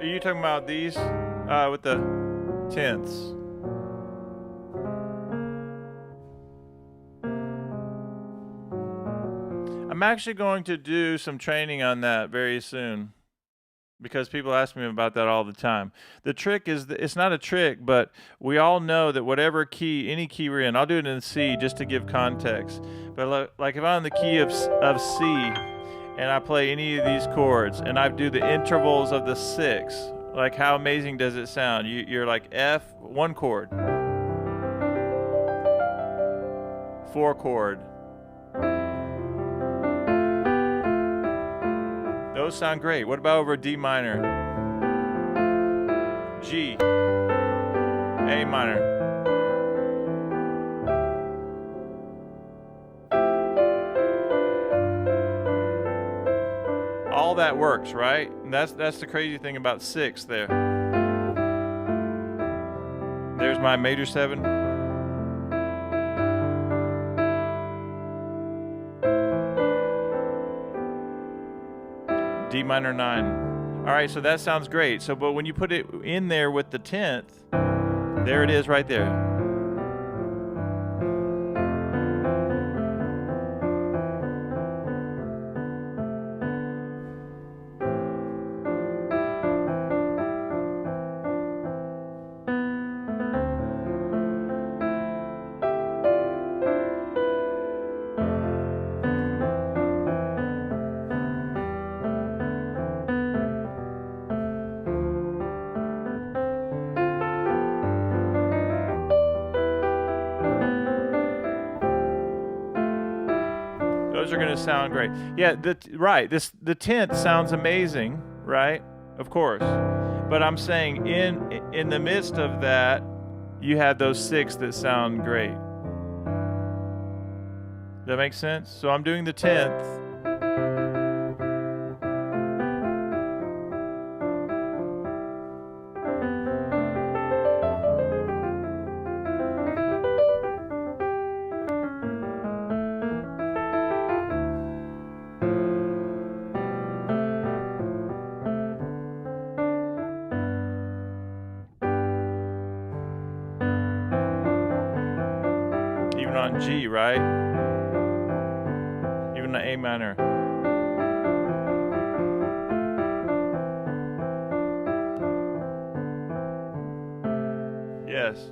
[SPEAKER 1] Are you talking about these with the tenths? I'm actually going to do some training on that very soon because people ask me about that all the time. The trick is, it's not a trick, but we all know that whatever key, any key we're in, I'll do it in C just to give context. But like if I'm in the key of C and I play any of these chords and I do the intervals of the 6, like how amazing does it sound? You're like F, 1 chord, 4 chord. Those sound great. What about over D minor? G, A minor. All that works, right? And that's the crazy thing about 6 there. There's my major 7. D minor 9. All right, so that sounds great. So, but when you put it in there with the 10th, there it is right there. Those are going to sound great. Yeah, the 10th sounds amazing, right? Of course. But I'm saying in the midst of that, you have those 6 that sound great. Does that make sense? So I'm doing the 10th. Even on G, right? Even on A minor. Yes.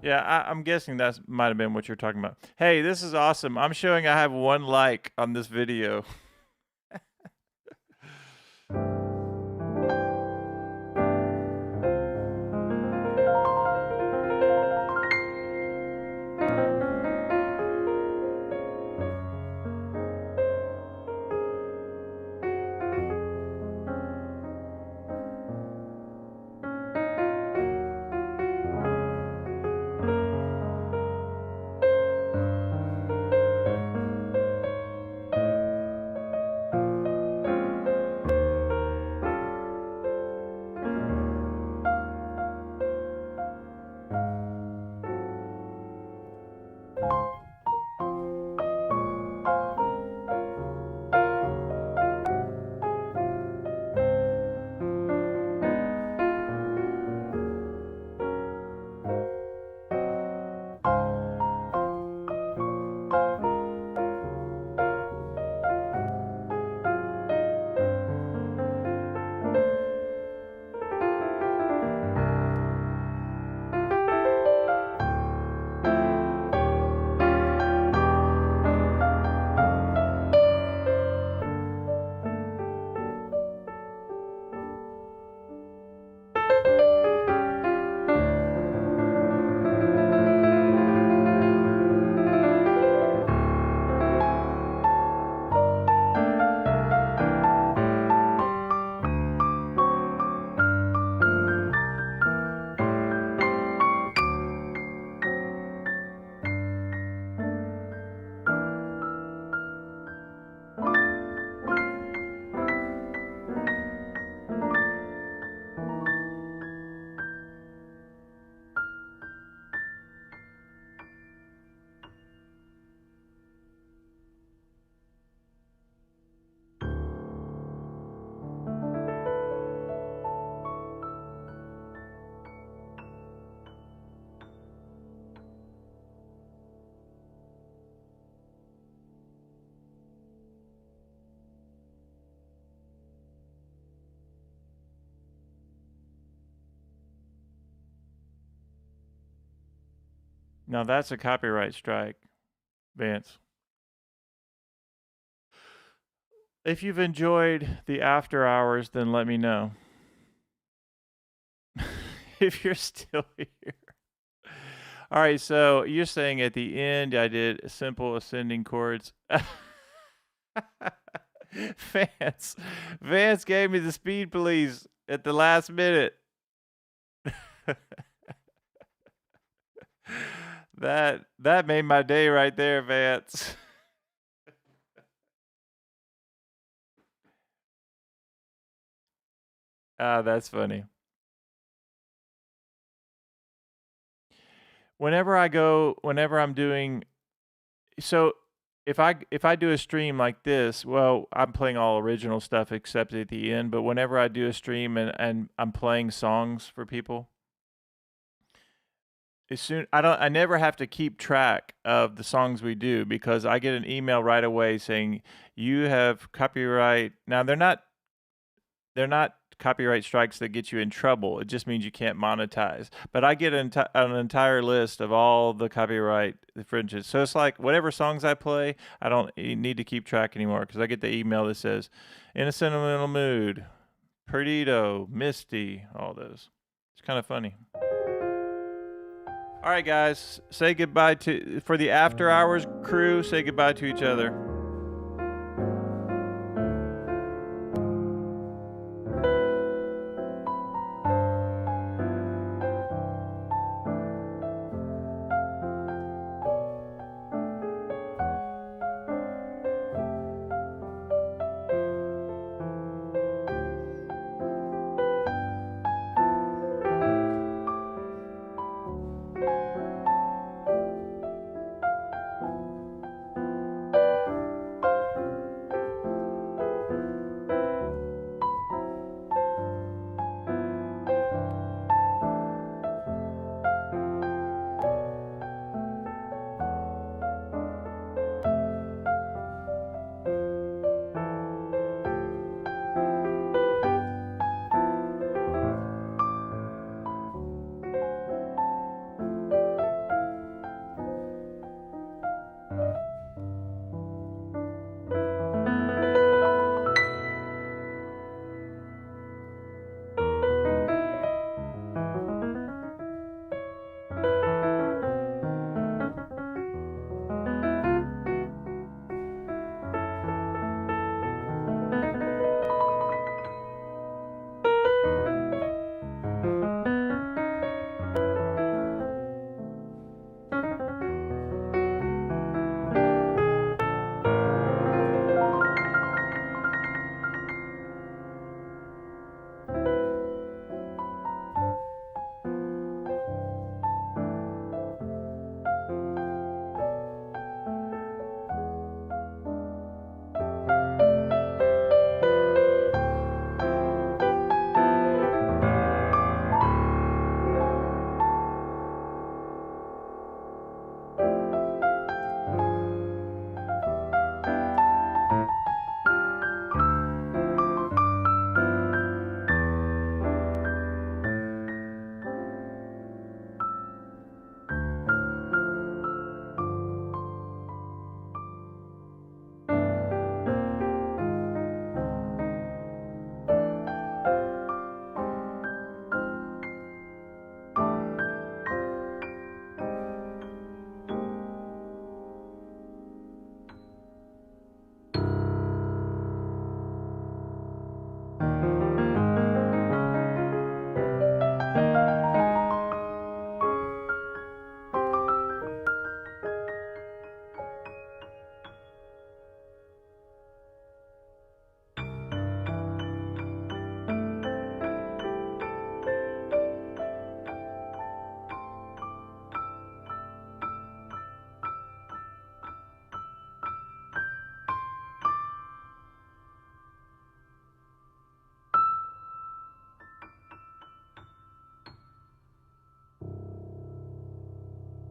[SPEAKER 1] Yeah, I'm guessing that might have been what you're talking about. Hey, this is awesome. I'm showing I have 1 like on this video. Now that's a copyright strike, Vance. If you've enjoyed the after hours, then let me know. If you're still here. All right, so you're saying at the end I did simple ascending chords. Vance gave me the speed police at the last minute. That made my day right there, Vance. Ah, that's funny. Whenever I'm doing, so if I do a stream like this, well, I'm playing all original stuff except at the end, but whenever I do a stream and I'm playing songs for people, I never have to keep track of the songs we do because I get an email right away saying you have copyright. Now they're not copyright strikes that get you in trouble. It just means you can't monetize. But I get an entire list of all the copyright infringements. So it's like whatever songs I play, I don't need to keep track anymore because I get the email that says "In a Sentimental Mood," "Perdido," "Misty," all those. It's kind of funny. All right, guys, say goodbye for the after hours crew. Say goodbye to each other.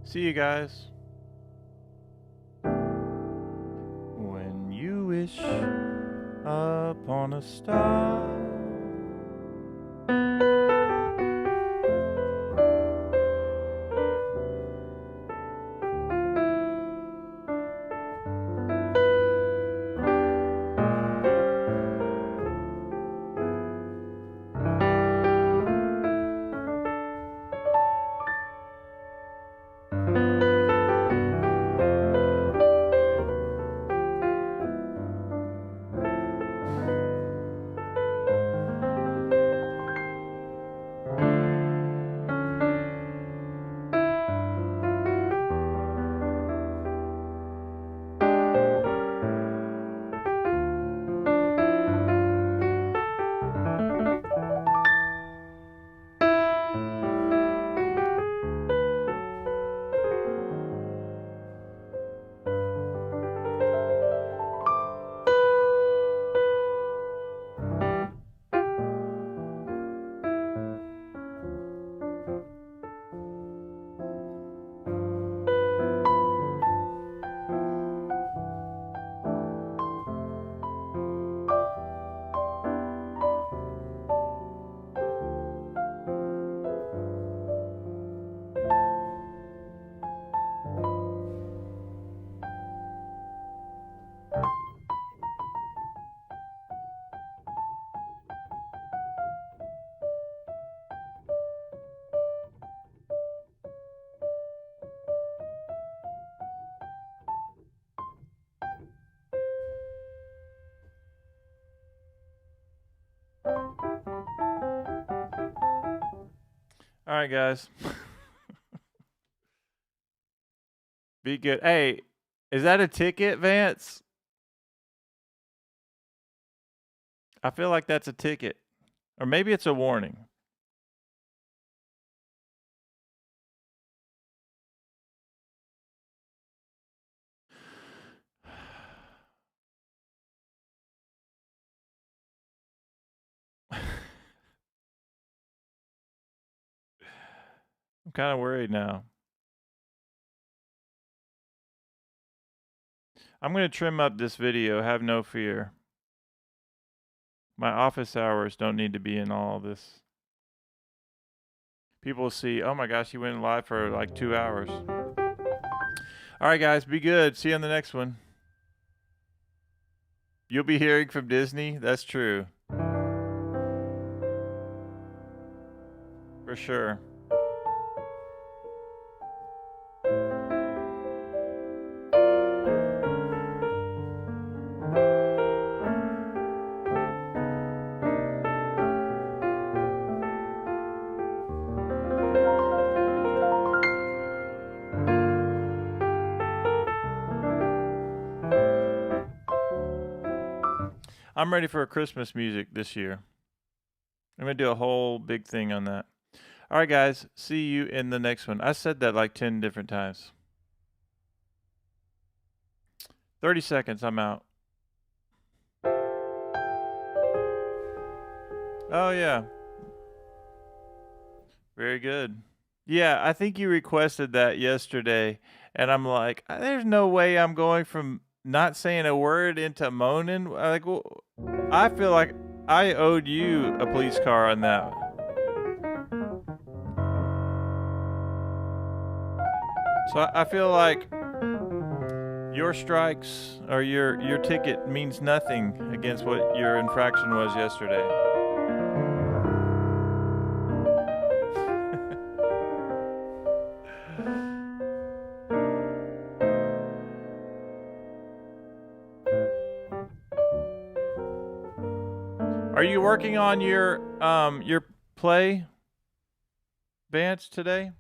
[SPEAKER 1] See you guys. When you wish upon a star, All right, guys. Be good. Hey, is that a ticket, Vance? I feel like that's a ticket. Or maybe it's a warning. I'm kind of worried now. I'm going to trim up this video. Have no fear. My office hours don't need to be in all this. People see, oh my gosh, he went live for like 2 hours. All right, guys, be good. See you on the next one. You'll be hearing from Disney. That's true. For sure. I'm ready for Christmas music this year. I'm going to do a whole big thing on that. All right, guys. See you in the next one. I said that like 10 different times. 30 seconds. I'm out. Oh, yeah. Very good. Yeah, I think you requested that yesterday. And I'm like, there's no way I'm going from not saying a word into moaning. Like, well, I feel like I owed you a police car on that. So I feel like your strikes or your ticket means nothing against what your infraction was yesterday. Are you working on your play, Vance, today?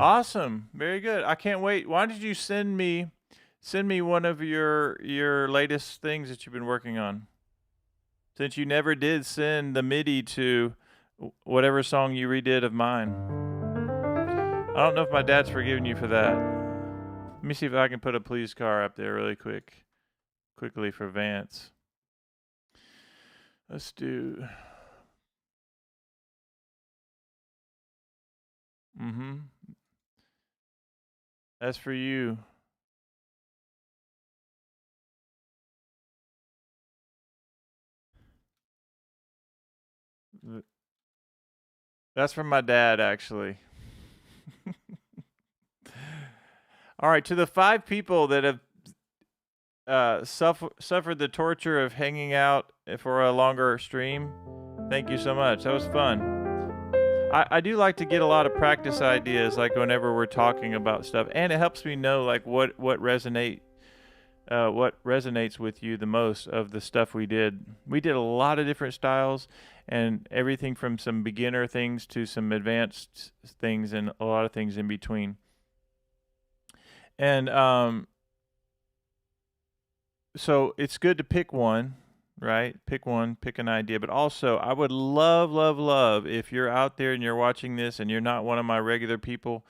[SPEAKER 1] Awesome. Very good. I can't wait. Why did you send me one of your latest things that you've been working on? Since you never did send the MIDI to whatever song you redid of mine. I don't know if my dad's forgiven you for that. Let me see if I can put a please car up there really quickly for Vance. Let's do. That's for you. That's from my dad, actually. All right, to the 5 people that have suffered the torture of hanging out for a longer stream, thank you so much. That was fun. I do like to get a lot of practice ideas, like whenever we're talking about stuff, and it helps me know like what resonates with you the most of the stuff we did. We did a lot of different styles, and everything from some beginner things to some advanced things, and a lot of things in between. And so it's good to pick one. Right? Pick one, pick an idea. But also, I would love if you're out there and you're watching this and you're not one of my regular people,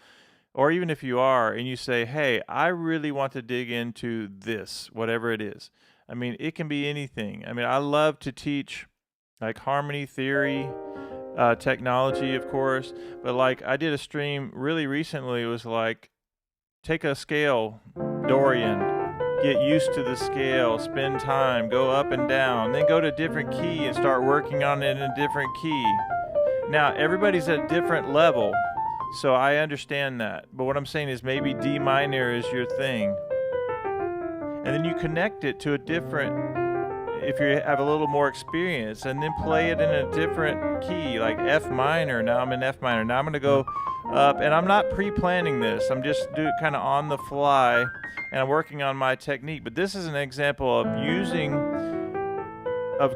[SPEAKER 1] or even if you are and you say, hey, I really want to dig into this, whatever it is. I mean, it can be anything. I mean, I love to teach like harmony theory, technology, of course. But like I did a stream really recently. It was like, take a scale, Dorian. Get used to the scale, spend time, go up and down, then go to a different key and start working on it in a different key. Now, everybody's at a different level, So I understand that. But what I'm saying is maybe D minor is your thing. And then you connect it to a different, if you have a little more experience, and then play it in a different key, like F minor. Now I'm in F minor. Now I'm going to go up, and I'm not pre-planning this. I'm just doing kind of on the fly, and I'm working on my technique. But this is an example of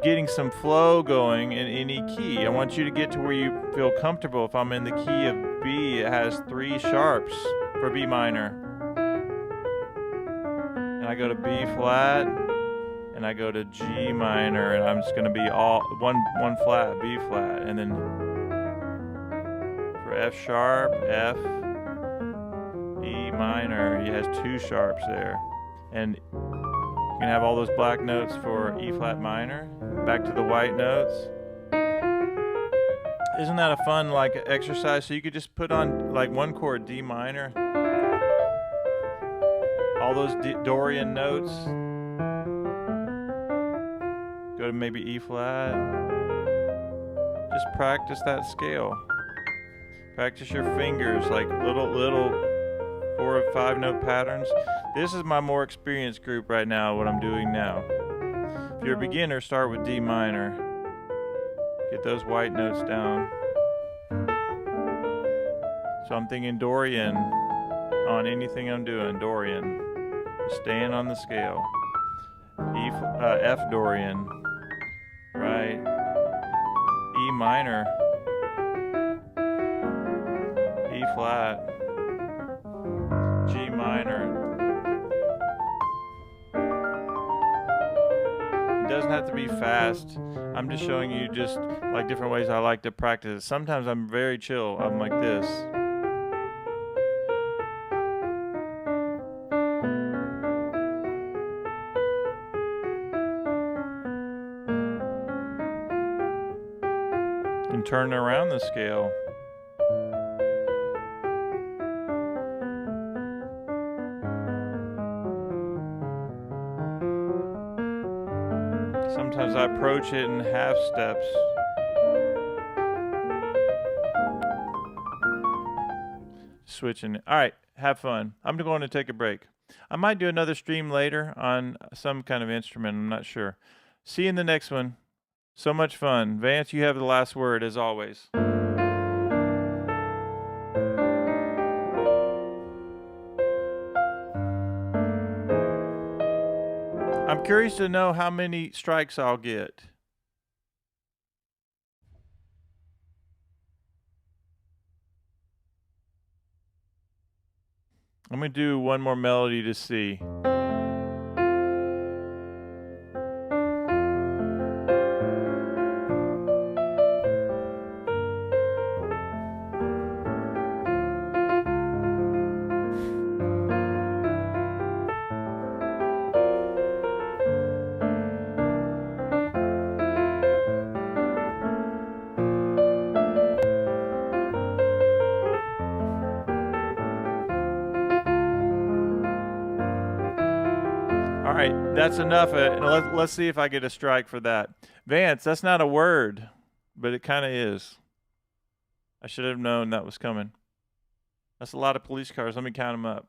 [SPEAKER 1] getting some flow going in any key. I want you to get to where you feel comfortable. If I'm in the key of B, it has 3 sharps for B minor. And I go to B flat, and I go to G minor, and I'm just going to be all one flat, B flat, and then for F sharp, F, E minor, he has 2 sharps there. And you can have all those black notes for E flat minor. Back to the white notes. Isn't that a fun like exercise? So you could just put on like 1 chord D minor, all those Dorian notes. Go to maybe E flat. Just practice that scale. Practice your fingers, like little 4 or 5 note patterns. This is my more experienced group right now, what I'm doing now. If you're a beginner, start with D minor. Get those white notes down. So I'm thinking Dorian on anything I'm doing, Dorian. Staying on the scale. F Dorian, right? E minor. E flat. G minor. It doesn't have to be fast. I'm just showing you just like different ways I like to practice. Sometimes I'm very chill. I'm like this. And turn around the scale. Sometimes I approach it in half steps. Switching it. All right, have fun. I'm going to take a break. I might do another stream later on some kind of instrument. I'm not sure. See you in the next one. So much fun. Vance, you have the last word as always. I'm curious to know how many strikes I'll get. I'm going to do one more melody to see. All right, that's enough. Let's see if I get a strike for that. Vance, that's not a word, but it kind of is. I should have known that was coming. That's a lot of police cars. Let me count them up.